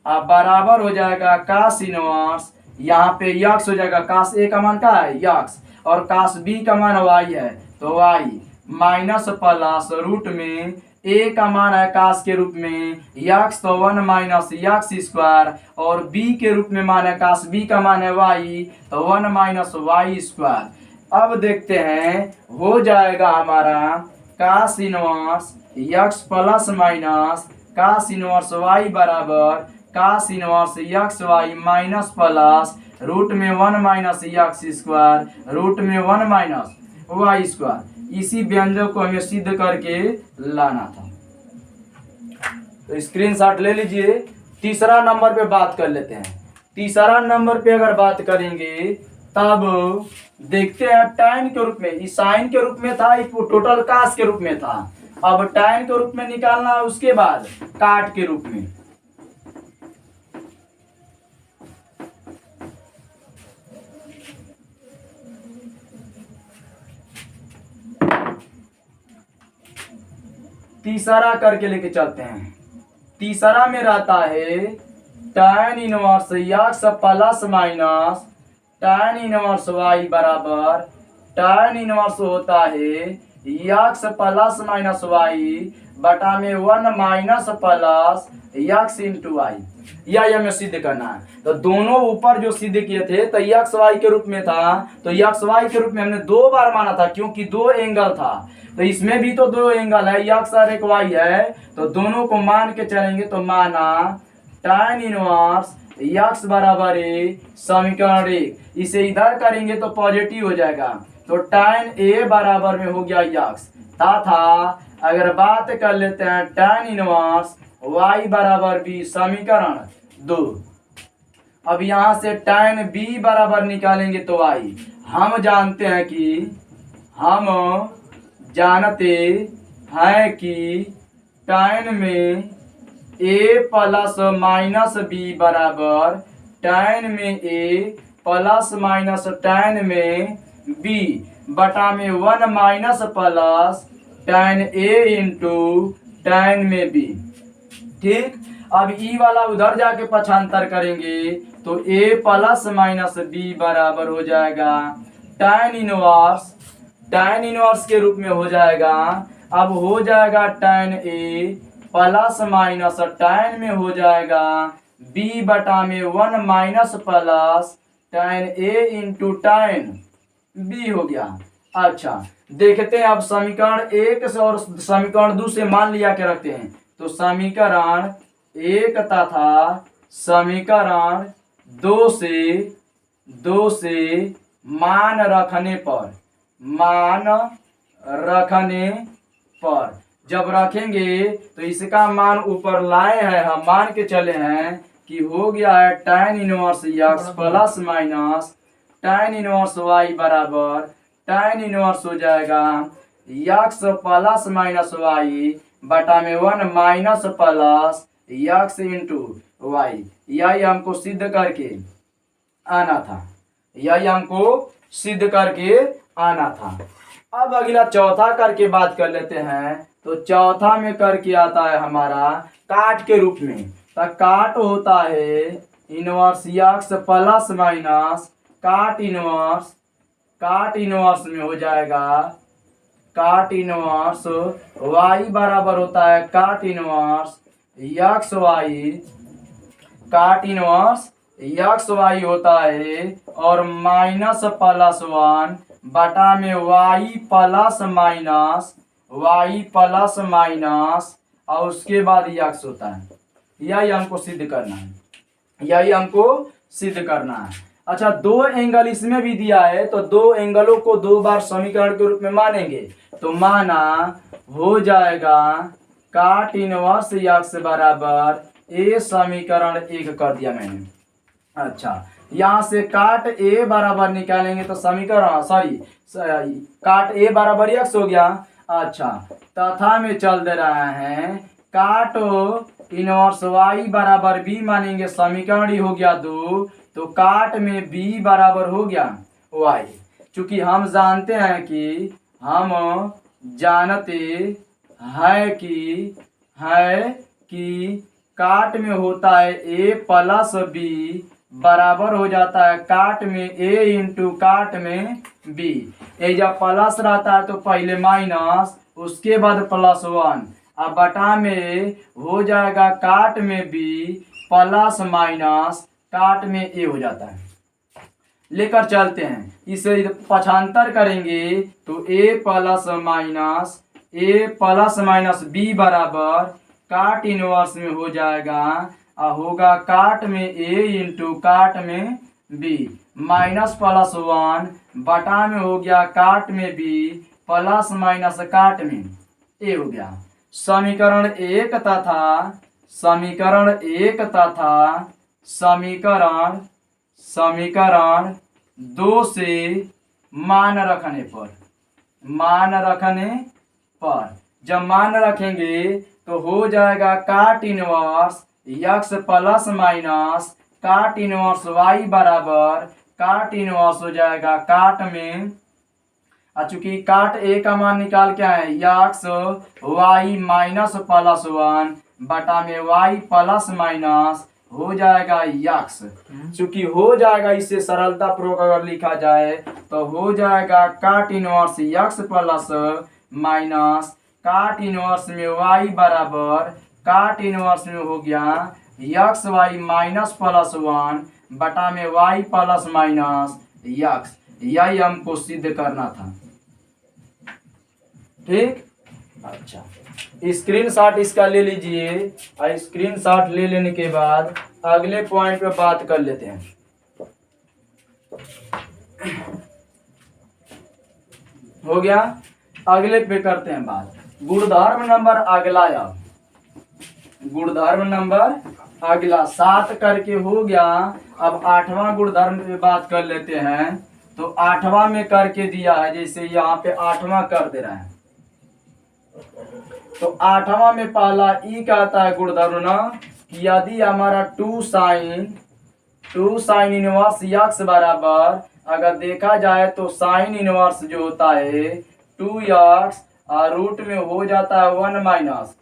अब बराबर हो जाएगा कास इनवर्स, यहाँ पे यक्स हो जाएगा, कास ए का मान क्या है यक्स, और कास बी का मान वाई है तो वाई माइनस प्लस रूट में ए का मान है कास के रूप में यक्स तो 1 माइनस यक्स स्क्वायर, और बी के रूप में मान है कास बी का मान है वाई तो 1 माइनस वाई स्क्वायर। अब देखते हैं हो जाएगा हमारा cos inverse x plus minus cos inverse Y बराबर cos inverse x Y minus plus root में 1 माइनस यक्स स्क्वायर रूट में 1 माइनस वाई स्क्वायर। इसी व्यंजक को हमें सिद्ध करके लाना था, तो स्क्रीनशॉट ले लीजिए। तीसरा नंबर पे बात कर लेते हैं। तीसरा नंबर पे अगर बात करेंगे तब देखते हैं tan के रूप में, साइन के रूप में था, टोटल कास के रूप में था, अब tan के रूप में निकालना है, उसके बाद काट के रूप में। तीसरा करके लेके चलते हैं। तीसरा में रहता है tan inverse x plus minus tan inverse Y बराबर tan इनवर्स होता है यक्स प्लस माइनस वाई बटा में 1 minus plus x into y. यह हमें सिद्ध करना है। तो दोनों ऊपर जो सिद्ध किए थे तो यक्स वाई के रूप में था, तो यक्स वाई के रूप में हमने 2 बार माना था क्योंकि 2 एंगल था, तो इसमें भी तो 2 एंगल है, यक्स और एक वाई है, तो दोनों को मान के चलेंगे। तो माना tan इनवर्स यक्स बराबर है समीकरण 1, इसे इधर करेंगे तो पॉजिटिव हो जाएगा, तो tan ए बराबर में हो गया यक्स तथा अगर बात कर लेते हैं tan इनवर्स y बराबर बी समीकरण 2। अब यहां से tan b बराबर निकालेंगे तो y, हम जानते हैं कि tan में a प्लस माइनस बी बराबर tan में a प्लस माइनस tan में b बटा में 1 minus plus tan a into tan में b। ठीक, अब ई वाला उधर जाके पक्षांतर करेंगे तो a प्लस माइनस बी बराबर हो जाएगा tan इनवर्स के रूप में हो जाएगा। अब हो जाएगा tan a plus minus tan में हो जाएगा b बटा में 1 minus plus tan a into tan b हो गया। अच्छा, देखते हैं अब समीकरण 1 से और समीकरण 2 से मान लिया के रखते हैं। तो समीकरण 1 तथा समीकरण 2 से मान रखने पर जब रखेंगे तो इसका मान ऊपर लाए हैं, हम मान के चले हैं कि हो गया है tan inverse x plus minus tan inverse Y बराबर tan इनवर्स हो जाएगा यक्स प्लस माइनस वाई बटा में 1 minus plus x into y. यही हमको सिद्ध करके आना था, यही हमको सिद्ध करके आना था। अब अगला चौथा करके बात कर लेते हैं। तो चौथा में करके आता है हमारा काट के रूप में। तो काट होता है इनवर्स यक्स प्लस माइनस काट इनवर्स में हो जाएगा काट इनवर्स वाई बराबर होता है काट इनवर्स यक्स वाई, काट इनवर्स यक्स वाई होता है और माइनस प्लस 1 बटा में वाई प्लस माइनस और उसके बाद यक्स होता है। यही हमको सिद्ध करना है, यही हमको सिद्ध करना है। अच्छा, दो एंगल इसमें भी दिया है तो दो एंगलों को दो बार समीकरण के रूप में मानेंगे। तो माना हो जाएगा काट इनवर्स यक्स बराबर ए समीकरण 1 कर दिया मैंने। अच्छा, यहाँ से काट ए बराबर निकालेंगे तो समीकरण काट ए बराबर यक्स हो गया। अच्छा, तथा में चल दे रहा है काट इनवर्स वाई बराबर बी मानेंगे, समीकरण ही हो गया 2। तो काट में बी बराबर हो गया वाई। चूंकि हम जानते हैं कि काट में होता है ए प्लस बी बराबर हो जाता है काट में ए इंटू काट में बी। ये जब प्लस रहता है तो पहले माइनस उसके बाद प्लस 1 अब बटा में हो जाएगा काट में बी प्लस माइनस काट में ए हो जाता है। लेकर चलते हैं, इसे पक्षांतर करेंगे तो ए प्लस माइनस बी बराबर काट इनवर्स में हो जाएगा होगा काट में ए इंटू काट में बी माइनस प्लस 1 बटा में हो गया काट में बी प्लस माइनस काट में ए हो गया। समीकरण 1 तथा समीकरण 2 से मान रखने पर जब मान रखेंगे तो हो जाएगा काट इनवर्स यक्स प्लस माइनस काट इनवर्स वाई बराबर काट इनवर्स हो जाएगा काट में चूंकि काट ए का मान निकाल के आए यक्स वाई माइनस प्लस 1 बटा में वाई प्लस माइनस हो जाएगा यक्स। चूंकि हो जाएगा, इससे सरलता पूर्वक अगर लिखा जाए तो हो जाएगा काट इनवर्स यक्स प्लस माइनस काट इनवर्स में वाई बराबर काट इनवर्स में हो गया यक्स वाई माइनस प्लस 1 बटा में वाई प्लस माइनस यक्स। यही हमको सिद्ध करना था, ठीक। अच्छा, स्क्रीनशॉट इसका ले लीजिए और स्क्रीनशॉट ले लेने के बाद अगले पॉइंट पे बात कर लेते हैं। हो गया, अगले पे करते हैं बात। गुणधर्म नंबर अगला, गुणधर्म नंबर अगला 7 करके हो गया। अब 8वां गुणधर्म पे बात कर लेते हैं। तो 8वां में करके दिया है, जैसे यहाँ पे 8वां कर दे रहा है। तो 8वां में पहला ई कहता है गुणधर्म ना कि यदि हमारा 2 साइन इनवर्स यक्स बराबर, अगर देखा जाए तो साइन इनवर्स जो होता है 2x और रूट में हो जाता है 1 माइनस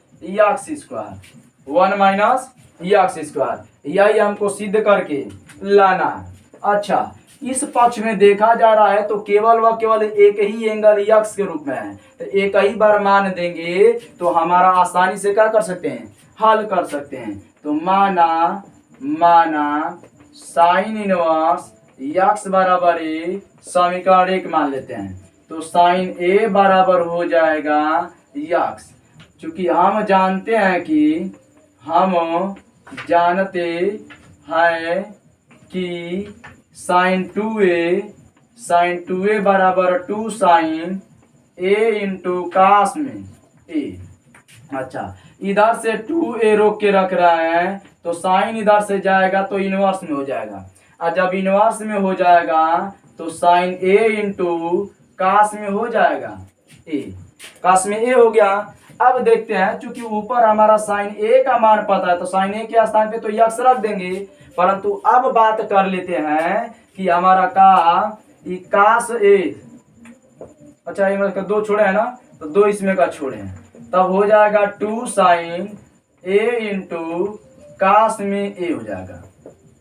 यक्स स्क्वायर। यही हमको सिद्ध करके लाना है। अच्छा, इस पक्ष में देखा जा रहा है तो केवल एक ही एंगल यक्स के रूप में है, तो एक ही बार मान देंगे तो हमारा आसानी से क्या कर सकते हैं, हल कर सकते हैं। तो माना साइन इनवर्स यक्स बराबर ए, समीकरण 1 मान लेते हैं। तो साइन ए बराबर हो जाएगा यक्स। चूंकि हम जानते हैं कि साइन 2a बराबर 2 साइन a इंटू कास में a। अच्छा, इधर से 2a रोक के रख रहा है तो साइन इधर से जाएगा तो इनवर्स में हो जाएगा, और जब इनवर्स में हो जाएगा तो साइन a इंटू कास में हो जाएगा a। काश में ए हो गया। अब देखते हैं, चूंकि ऊपर हमारा साइन ए का मान पता है तो साइन ए के स्थान पे तो यक्स रख देंगे, परंतु अब बात कर लेते हैं कि हमारा काश ए, अच्छा ये मतलब दो छोड़े हैं ना, तो दो इसमें का छोड़े हैं, तब हो जाएगा 2 साइन ए इंटू काश में ए हो जाएगा,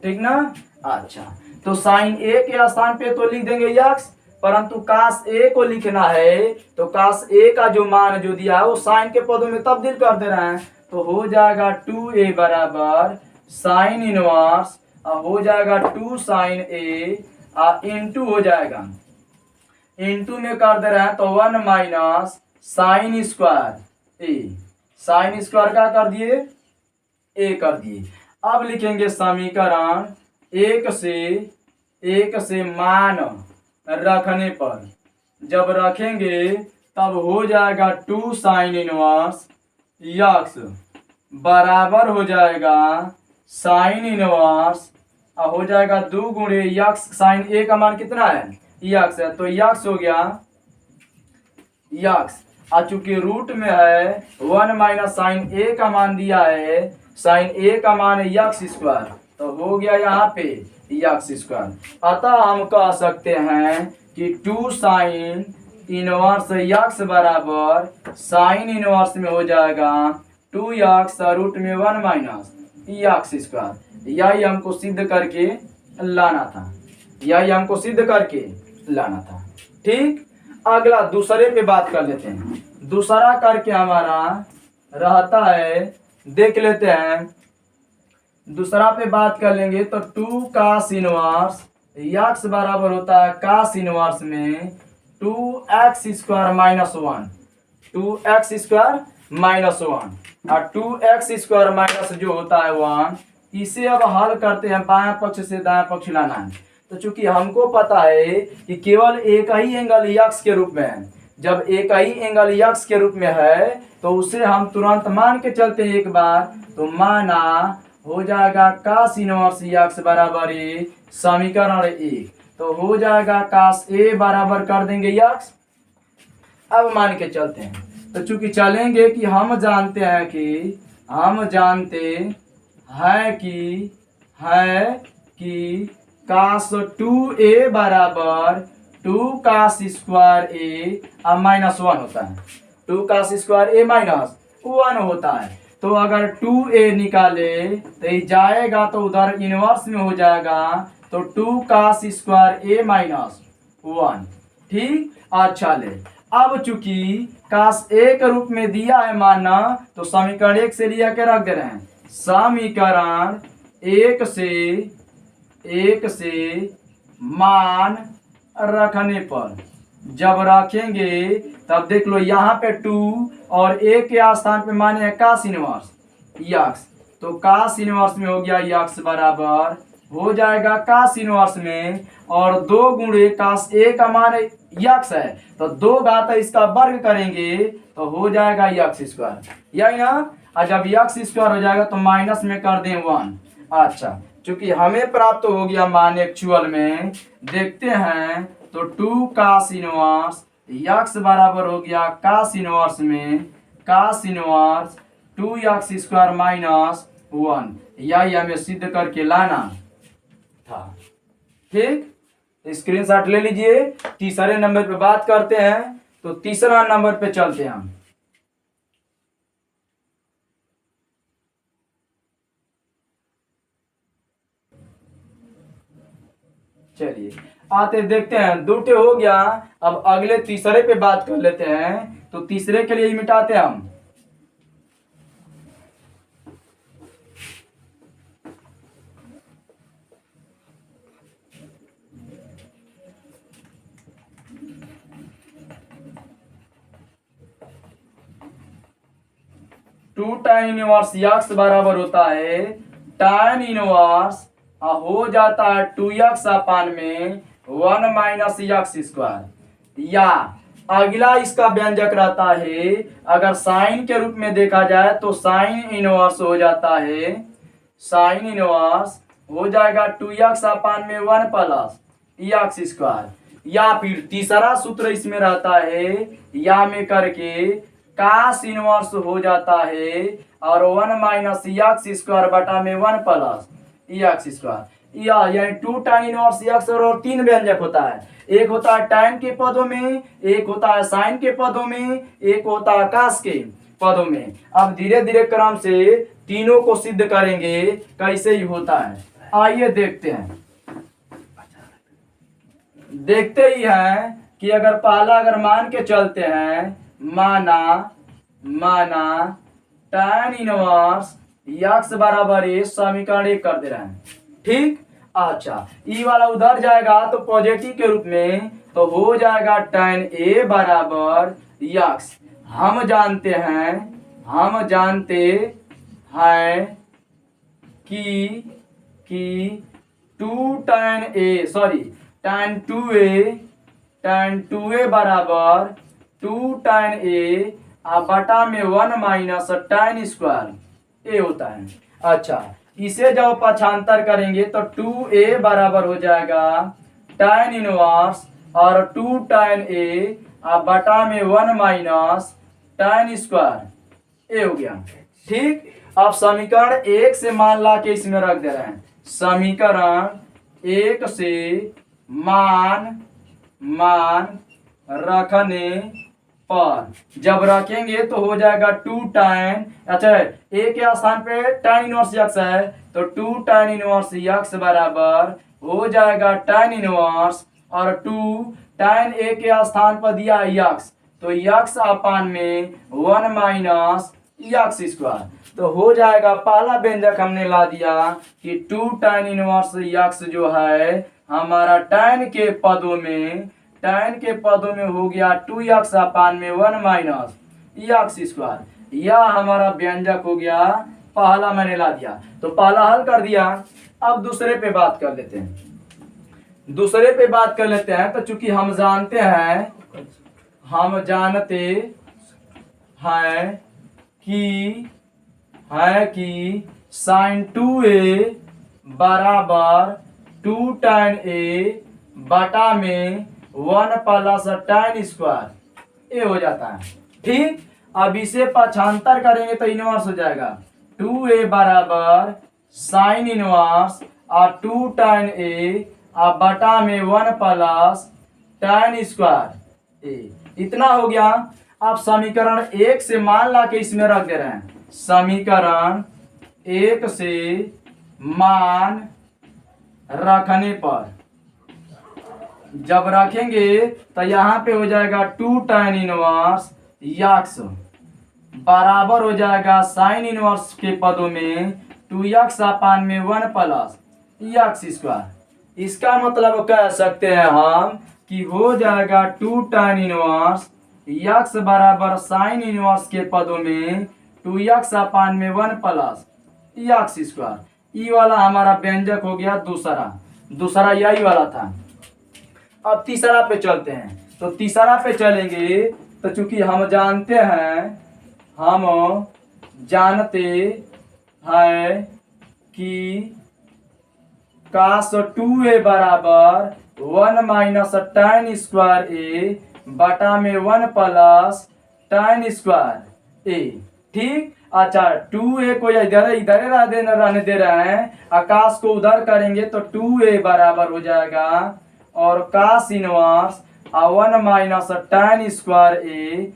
ठीक ना। अच्छा, तो साइन ए के स्थान पे तो लिख देंगे यक्स, परंतु काश ए को लिखना है तो काश ए का जो मान जो दिया है वो साइन के पदों में तब्दील कर दे रहे हैं, तो हो जाएगा 2a बराबर साइन इनवर्स हो जाएगा 2 साइन ए इंटू हो जाएगा, इंटू में कर दे रहे हैं तो 1 माइनस साइन स्क्वायर ए, साइन स्क्वायर का कर दिए ए कर दिए। अब लिखेंगे समीकरण एक से मान रखने पर, जब रखेंगे तब हो जाएगा 2 साइन इनवर्स यक्स बराबर हो जाएगा साइन इनवर्स हो जाएगा 2 गुणे यक्स, साइन ए का मान कितना है यक्स है, तो यक्स हो गया यक्स, चूंकि रूट में है 1 माइनस साइन ए का मान दिया है, साइन ए का मान है यक्स स्क्वायर, तो हो गया यहाँ पे यक्स स्क्वायर। अतः हम कह सकते हैं कि 2 साइन इनवर्स यक्स बराबर साइन इनवर्स में हो जाएगा 2 यक्स रूट में 1 माइनस यक्स स्क्वायर। यही हमको सिद्ध करके लाना था, यही हमको सिद्ध करके लाना था। ठीक, अगला दूसरे पे बात कर लेते हैं। दूसरा करके हमारा रहता है, देख लेते हैं। दूसरा पे बात कर लेंगे तो 2 कास इनवर्स यक्स बराबर होता है कास इनवर्स में 2x square minus 1, 2x square minus 1 और 2x स्क्वायर माइनस जो होता है 1, इसे अब हल करते हैं, बाएं पक्ष से दाएं पक्ष लाना है। तो चूंकि हमको पता है कि केवल एक ही एंगल यक्स के रूप में है, जब एक ही एंगल यक्स के रूप में है तो उसे हम तुरंत मान के चलते हैं एक बार, तो माना हो जाएगा कास इनवर्स यक्स बराबर ए, समीकरण 1, तो हो जाएगा कास ए बराबर कर देंगे यक्स। अब मान के चलते हैं, तो चूंकि चलेंगे कि हम जानते हैं कि कास 2a बराबर 2 कास स्क्वायर ए माइनस 1 होता है, 2 कास स्क्वायर ए माइनस 1 होता है। तो अगर 2a निकाले तो ये जाएगा तो उधर इनवर्स में हो जाएगा, तो 2 कास स्क्वायर ए माइनस 1। ठीक, अच्छा ले, अब चूंकि कास ए के रूप में दिया है मानना, तो समीकरण 1 से लिया के रख दे रहे हैं। समीकरण 1 से मान रखने पर, जब रखेंगे तब देख लो यहाँ पे 2 और ए के स्थान पे माने है कास इनवर्स यक्स, तो कास इनवर्स में हो गया यक्स बराबर हो जाएगा कास इनवर्स में, और 2 गुणे कास ए का मान यक्स है तो 2 घात इसका वर्ग करेंगे तो हो जाएगा यक्स स्क्वायर, यही ना। और जब यक्स स्क्वायर हो जाएगा तो माइनस में कर दें 1। अच्छा, चूंकि हमें प्राप्त हो गया मान एक्चुअल में, देखते हैं तो 2 कास इनवर्स यक्स बराबर हो गया कास इनवर्स में कास इनवर्स 2 यक्स स्क्वायर माइनस 1, यही हमें सिद्ध करके लाना था। ठीक, स्क्रीनशॉट ले लीजिए। तीसरे नंबर पे बात करते हैं, तो तीसरा नंबर पे चलते हैं हम। चलिए आते देखते हैं, 2 हो गया। अब अगले तीसरे पे बात कर लेते हैं, तो तीसरे के लिए मिटाते हैं हम। टू tan इनवर्स यक्स बराबर होता है tan इनवर्स हो जाता है 2x अपान में 1 माइनस यक्स स्क्वायर, या अगला इसका व्यंजक रहता है, अगर साइन के रूप में देखा जाए तो साइन इनवर्स हो जाता है, साइन इनवर्स हो जाएगा 2x अपान में 1 प्लस यक्स स्क्वायर, या फिर तीसरा सूत्र इसमें रहता है या में करके कास इनवर्स हो जाता है और 1 माइनस एक्स स्क्वायर बटा में 1 प्लस एक्स स्क्वायर यानी 2 tan इनवर्स एक्स और 3 व्यंजक होता है। एक होता है tan के पदों में, एक होता है sin के पदों में, एक होता है cos के पदों में। अब धीरे धीरे क्रम से तीनों को सिद्ध करेंगे कैसे ही होता है। आइए देखते हैं। देखते ही हैं कि अगर मान के चलते हैं, माना tan इनवर्स एक्स बराबर ए, समीकरण 1 कर दे रहे हैं। ठीक, अच्छा ई वाला उधर जाएगा तो पॉजिटिव के रूप में तो हो जाएगा tan ए बराबर एक्स। हम जानते हैं कि 2 tan 2a बराबर 2 tan a बटा में 1 माइनस tan स्क्वायर ए होता है। अच्छा, इसे जब पक्षांतर करेंगे तो 2a बराबर हो जाएगा tan इनवर्स और 2 tan a बटा में 1 माइनस tan स्क्वायर ए हो गया। ठीक, अब समीकरण 1 से मान ला के इसमें रख दे रहे हैं। समीकरण 1 से मान रखने पर जब रखेंगे तो हो जाएगा 2 tan, अच्छा ए के स्थान पे tan इनवर्स एक्स है तो 2 tan इनवर्स एक्स बराबर हो जाएगा tan इनवर्स और 2 tan ए के स्थान पर दिया एक्स तो एक्स अपान में 1 माइनस एक्स स्क्वायर तो हो जाएगा। पहला व्यंजक हमने ला दिया कि 2 tan इनवर्स एक्स जो है हमारा tan के पदों में हो गया 2x अपान में 1 माइनस एक्स स्क्वायर। यह हमारा व्यंजक हो गया, पहला मैंने ला दिया तो पहला हल कर दिया। अब दूसरे पे बात कर लेते हैं। तो चूंकि हम जानते हैं कि sin 2a बराबर 2 tan a बटा में 1 प्लस tan स्क्वायर ए हो जाता है। ठीक, अब इसे पक्षांतर करेंगे तो इनवर्स हो जाएगा 2a बराबर sin इनवर्स और 2 tan a बटा में 1 प्लस tan स्क्वायर ए, इतना हो गया। अब समीकरण 1 से मान ला के इसमें रख दे रहे हैं। समीकरण 1 से मान रखने पर जब रखेंगे तो यहाँ पे हो जाएगा 2 tan इनवर्स एक्स बराबर हो जाएगा sin इनवर्स के पदों में 2x अपान में 1 प्लस एक्स स्क्वायर। इसका मतलब कह सकते हैं हम कि हो जाएगा 2 tan इनवर्स एक्स बराबर sin इनवर्स के पदों में 2x अपान में 1 प्लस एक्स स्क्वायर। ई वाला हमारा व्यंजक हो गया दूसरा यही वाला था। अब तीसरा पे चलते हैं। तो तीसरा पे चलेंगे तो चूंकि हम जानते हैं कि cos 2a बराबर 1 माइनस tan स्क्वायर ए बटा में 1 प्लस tan स्क्वायर ए। ठीक, अच्छा 2a को इधर रहने दे रहे हैं, आकाश को उधर करेंगे तो 2a बराबर हो जाएगा और cos inverse 1 minus tan square A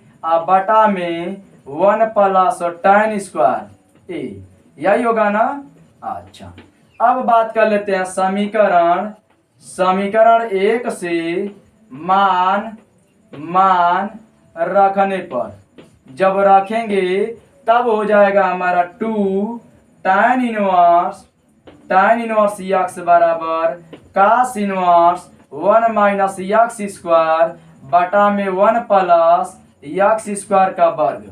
बटा में 1 प्लस tan स्क्वायर ए, यही होगा ना। अच्छा, अब बात कर लेते हैं समीकरण 1 से मान रखने पर जब रखेंगे तब हो जाएगा हमारा 2 tan इनवर्स एक्स बराबर cos inverse 1 minus x square बटा में 1 प्लस एक्स स्क्वायर का वर्ग।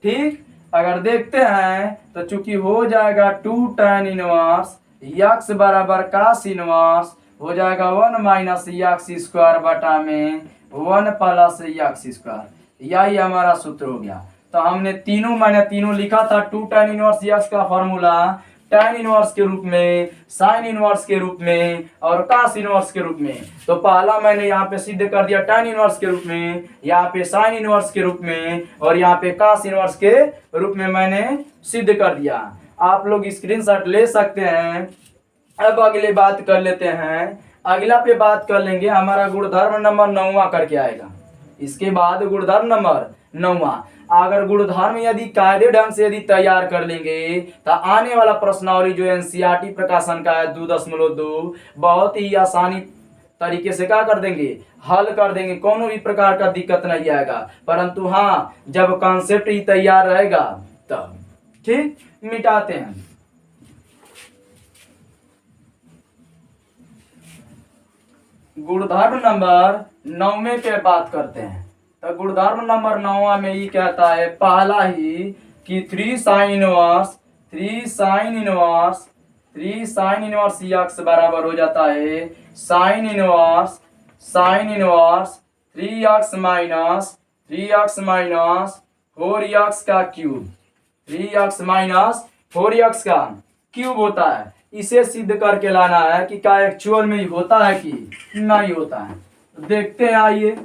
ठीक, अगर देखते हैं तो चूंकि हो जाएगा 2 tan इनवर्स एक्स बराबर cos इनवर्स हो जाएगा 1 माइनस एक्स स्क्वायर बटा में 1 प्लस एक्स स्क्वायर। यही हमारा सूत्र हो गया। तो हमने तीनों लिखा था 2 tan इनवर्स एक्स का फॉर्मूला tan इनवर्स के रूप में, sin इनवर्स के रूप में और cos इनवर्स के रूप में। तो पहला मैंने यहाँ पे सिद्ध कर दिया tan इनवर्स के रूप में, यहाँ पे sin इनवर्स के रूप में और यहाँ पे cos इनवर्स के रूप में मैंने सिद्ध कर दिया। आप लोग स्क्रीनशॉट ले सकते हैं। अब अगले बात कर लेते हैं। अगला पे बात कर लेंगे, हमारा गुणधर्म नंबर 9वां करके आएगा। इसके बाद गुणधर्म नंबर 9वां, अगर गुणधर्म यदि कायदे ढंग से यदि तैयार कर लेंगे तो आने वाला प्रश्नावली जो एनसीईआरटी प्रकाशन का है 2.2 बहुत ही आसानी तरीके से क्या कर देंगे, हल कर देंगे। कोनो भी प्रकार का दिक्कत नहीं आएगा, परंतु हाँ जब कॉन्सेप्ट ही तैयार रहेगा तब। ठीक, मिटाते हैं। गुणधर्म नंबर 9वें पे बात करते हैं। तो गुणधर्म नंबर 9वां में ये कहता है पहला ही कि 3 sin इनवर्स x बराबर हो जाता है sin inverse 3x minus 4x का क्यूब, 3x माइनस 4x का क्यूब होता है। इसे सिद्ध करके लाना है कि क्या एक्चुअल में होता है कि नहीं होता है। देखते हैं, आइए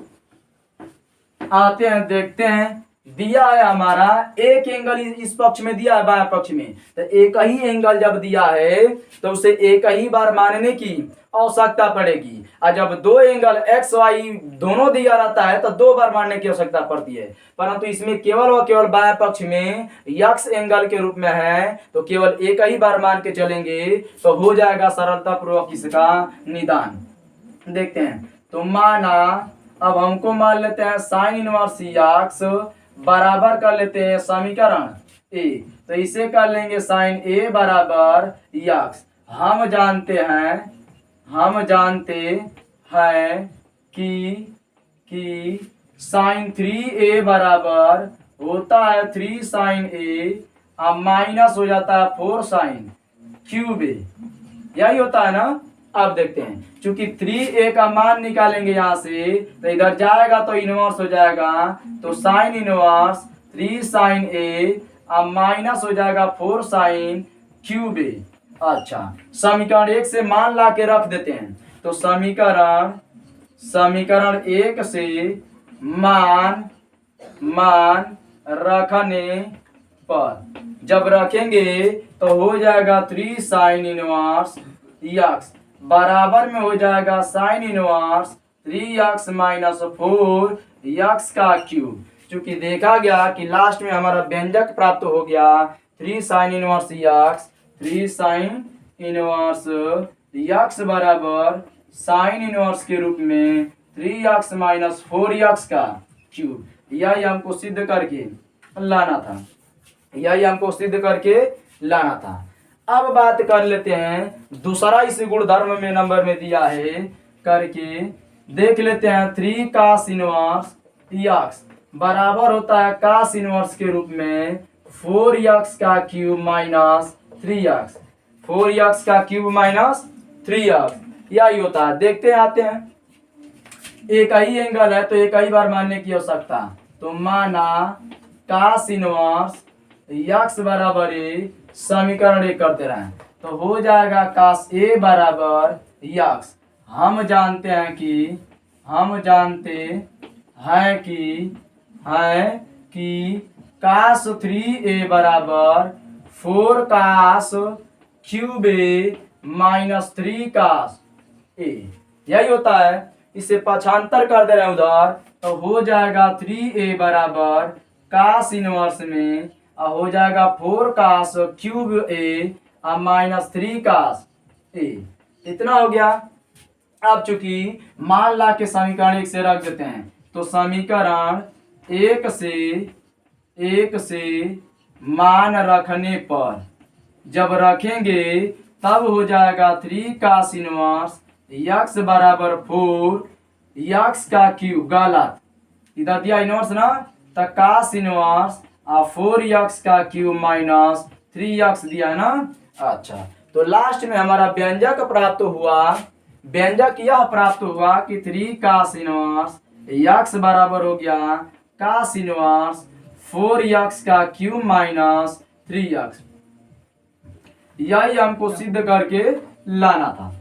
आते हैं, देखते हैं। दिया है हमारा एक एंगल इस पक्ष में दिया है बाएं पक्ष में, तो एक ही एंगल जब दिया है तो उसे एक ही बार मानने की आवश्यकता पड़ेगी। और जब दो एंगल एक्स वाई दोनों दिया रहता है तो 2 बार मानने की आवश्यकता पड़ती है, परंतु इसमें केवल और केवल बाएं पक्ष में यक्स एंगल के रूप में है तो केवल एक ही बार मान के चलेंगे तो हो जाएगा सरलता पूर्वक इसका निदान। देखते हैं, तो माना अब हमको मान लेते हैं साइन इनवर्स यक्स बराबर कर लेते हैं समीकरण ए, तो इसे कर लेंगे साइन ए बराबर यक्स। हम जानते हैं कि साइन 3a बराबर होता है 3 साइन ए अब माइनस हो जाता है 4 साइन क्यूब ए, यही होता है ना। अब देखते हैं, चूंकि 3a का मान निकालेंगे यहाँ से तो इधर जाएगा तो इनवर्स हो जाएगा, तो साइन इनवर्स 3 साइन ए अब माइनस हो जाएगा 4 साइन क्यूब ए। अच्छा, समीकरण 1 से मान ला के रख देते हैं। तो समीकरण 1 से मान रखने पर जब रखेंगे तो हो जाएगा 3 साइन इनवर्स यक्स बराबर में हो जाएगा sine inverse 3x minus 4x का क्यूब। चूंकि देखा गया कि लास्ट में हमारा व्यंजक प्राप्त हो गया 3 sign inverse x, 3 sign inverse x बराबर साइन इनवर्स के रूप में 3x माइनस 4x का क्यूब। यही हमको सिद्ध करके लाना था। अब बात कर लेते हैं दूसरा इस गुणधर्म में नंबर में दिया है करके देख लेते हैं। 3 cos इनवर्स यक्स बराबर होता है cos इनवर्स के रूप में 4x का क्यूब माइनस 3x, 4x का क्यूब माइनस 3x, यही होता है। देखते हैं, आते हैं। एक ही एंगल है तो एक ही बार मानने की आवश्यकता, तो माना cos इनवर्स यक्स बराबर समीकरण 1 करते रहें तो हो जाएगा cos a बराबर यक्स। हम जानते हैं कि cos 3a बराबर 4 cos cube a minus 3 cos a, यही होता है। इसे पक्षांतर कर दे रहे हैं उधर तो हो जाएगा 3a बराबर cos इनवर्स में हो जाएगा 4 cos cube a minus 3 cos a, इतना हो गया। अब चूंकि मान ला के समीकरण 1 से रख देते हैं तो समीकरण 1 से मान रखने पर जब रखेंगे तब हो जाएगा 3 cos इनवर्स यक्स बराबर 4 यक्स का क्यूब, गलत इधर दिया इनवर्स ना, तो cos इनवर्स 4x का क्यूब माइनस 3x दिया है ना। अच्छा, तो लास्ट में हमारा व्यंजक प्राप्त हुआ कि 3 cos इनवर्स x बराबर हो गया cos इनवर्स 4x का क्यूब माइनस 3x। यही हमको सिद्ध करके लाना था,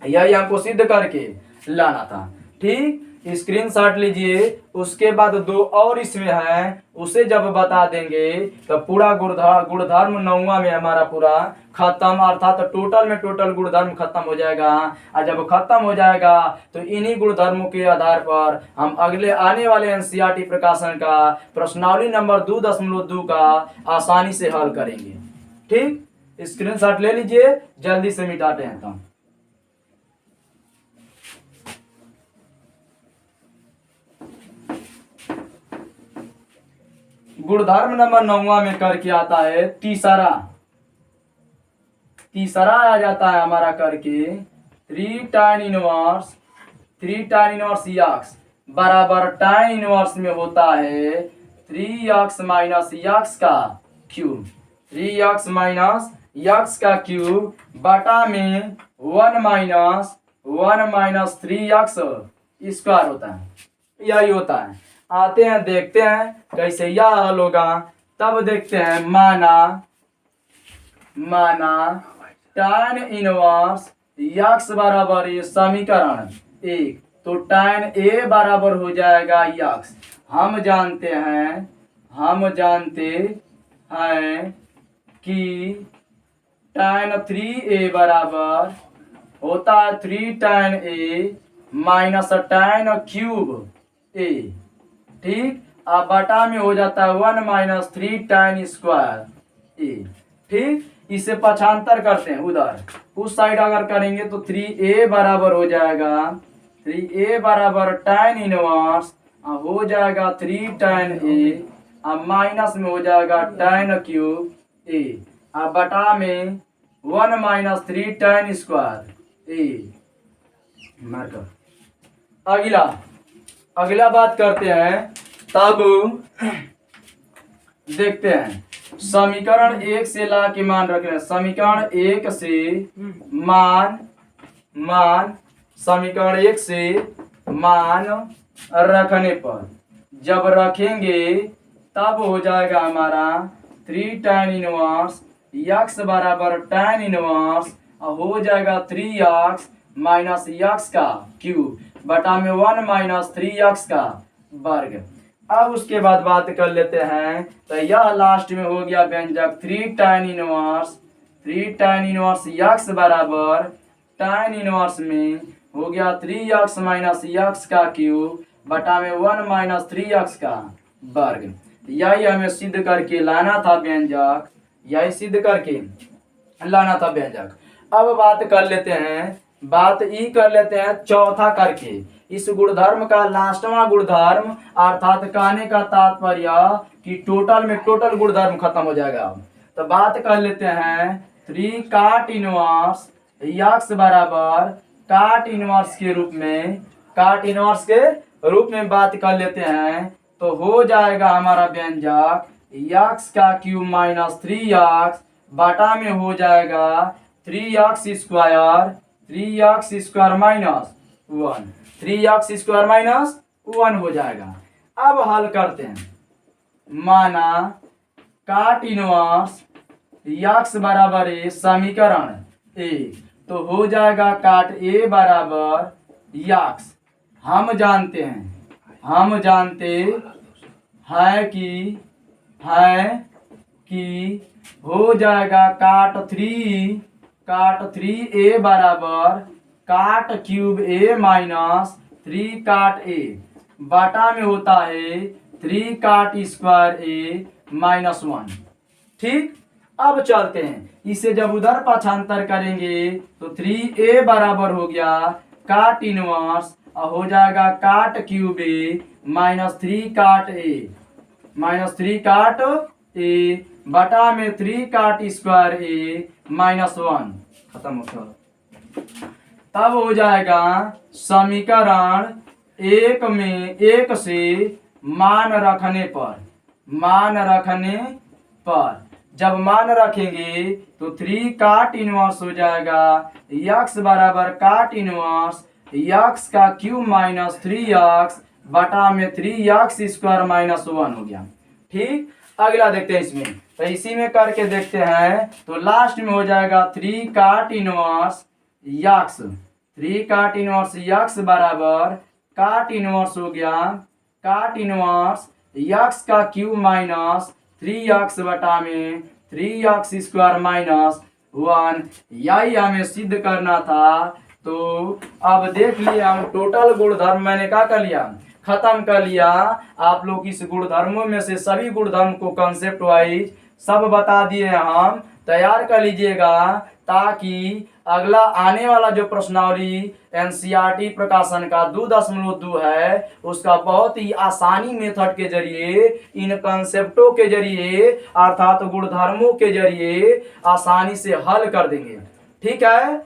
यही हमको सिद्ध करके लाना था। ठीक, स्क्रीनशॉट लीजिए। उसके बाद दो और इसमें है, उसे जब बता देंगे तो पूरा गुणधर्म नौवां में हमारा पूरा खत्म, अर्थात टोटल में टोटल गुणधर्म खत्म हो जाएगा। और जब खत्म हो जाएगा तो इन्हीं गुणधर्मों के आधार पर हम अगले आने वाले एनसीईआरटी प्रकाशन का प्रश्नावली नंबर 2.2 का आसानी से हल करेंगे। ठीक, स्क्रीनशॉट ले लीजिए, जल्दी से मिटाते हैं तो। गुणधर्म नंबर 9वां में करके आता है तीसरा, तीसरा आ जाता है हमारा करके 3 tan इनवर्स यक्स बराबर tan इनवर्स में होता है 3x माइनस यक्स का क्यूब, 3x माइनस यक्स का क्यूब बटा में 1 माइनस 3x स्क्वायर होता है, यही होता है। आते हैं देखते हैं कैसे यह हल होगा, तब देखते हैं। माना tan इनवर्स यक्स बराबर ये समीकरण 1, तो tan a बराबर हो जाएगा यक्स। हम जानते हैं कि tan 3a बराबर होता है 3 tan a minus tan cube a। ठीक, अब बटा में हो जाता है 1 माइनस 3 tan स्क्वायर a। ठीक, इसे पक्षांतर करते हैं, उधर उस साइड अगर करेंगे तो 3a बराबर हो जाएगा 3a बराबर tan इनवर्स हो जाएगा 3 tan a, अब माइनस में हो जाएगा tan क्यूब a, अब बटा में 1 माइनस 3 tan स्क्वायर a। अगला बात करते हैं, तब देखते हैं समीकरण 1 से ला के मान रख रहे हैं। समीकरण 1 से समीकरण 1 से मान रखने पर जब रखेंगे तब हो जाएगा हमारा 3 tan इनवर्स यक्स बराबर tan इनवर्स हो जाएगा 3x माइनस यक्स का क्यूब बटा में 1 माइनस 3x का वर्ग। अब उसके बाद बात कर लेते हैं, तो यह लास्ट में हो गया व्यंजक 3 tan इनवर्स यक्स बराबर tan इनवर्स में हो गया 3x माइनस यक्स का क्यूब बटा में 1 माइनस 3x का वर्ग। यही हमें सिद्ध करके लाना था व्यंजक, यही सिद्ध करके लाना था व्यंजक। अब बात कर लेते हैं चौथा करके इस गुणधर्म का लास्टवां गुणधर्म, अर्थात कहने का तात्पर्य कि टोटल में टोटल गुणधर्म खत्म हो जाएगा। तो बात कर लेते हैं 3 cot इनवर्स यक्स बराबर cot इनवर्स के रूप में बात कर लेते हैं, तो हो जाएगा हमारा व्यंजक यक्स का क्यूब माइनस 3x बटा में हो जाएगा 3x square minus 1, 3x square minus 1 हो जाएगा। अब हल करते हैं। माना cot इनवर्स यक्स बराबर ए समीकरण 1, तो हो जाएगा cot a बराबर यक्स। हम जानते हैं कि हो जाएगा cot 3a बराबर cot cube a minus 3 cot a बटा में होता है 3 cot स्क्वायर a माइनस 1। ठीक, अब चलते हैं, इसे जब उधर पक्षांतर करेंगे तो 3a बराबर हो गया cot इनवर्स हो जाएगा cot cube a minus 3 cot a बटा में 3 cot स्क्वायर a माइनस 1 खत्म हो गया। तब हो जाएगा समीकरण 1 से मान रखने पर जब मान रखेंगे तो 3 cot इनवर्स हो जाएगा यक्स बराबर cot इनवर्स यक्स का क्यूब माइनस 3x बटा में 3x स्क्वायर माइनस 1 हो गया। ठीक, अगला देखते हैं इसमें तो इसी में करके देखते हैं। तो लास्ट में हो जाएगा 3 काट इनवर्स यक्स, 3 काट इनवर्स यक्स बराबर काट इनवर्स हो गया काट इनवर्स यक्स का क्यूब माइनस 3x बटा में 3x स्क्वायर माइनस 1। यही हमें सिद्ध करना था। तो अब देख लिए हम टोटल गुणधर्म मैंने क्या कर लिया, खत्म कर लिया। आप लोग इस गुणधर्मों में से सभी गुणधर्म को कंसेप्ट वाइज सब बता दिए, हम तैयार कर लीजिएगा, ताकि अगला आने वाला जो प्रश्नावली एनसीईआरटी प्रकाशन का 2.2 है उसका बहुत ही आसानी मेथड के जरिए, इन कंसेप्टों के जरिए अर्थात गुणधर्मों के जरिए आसानी से हल कर देंगे। ठीक है।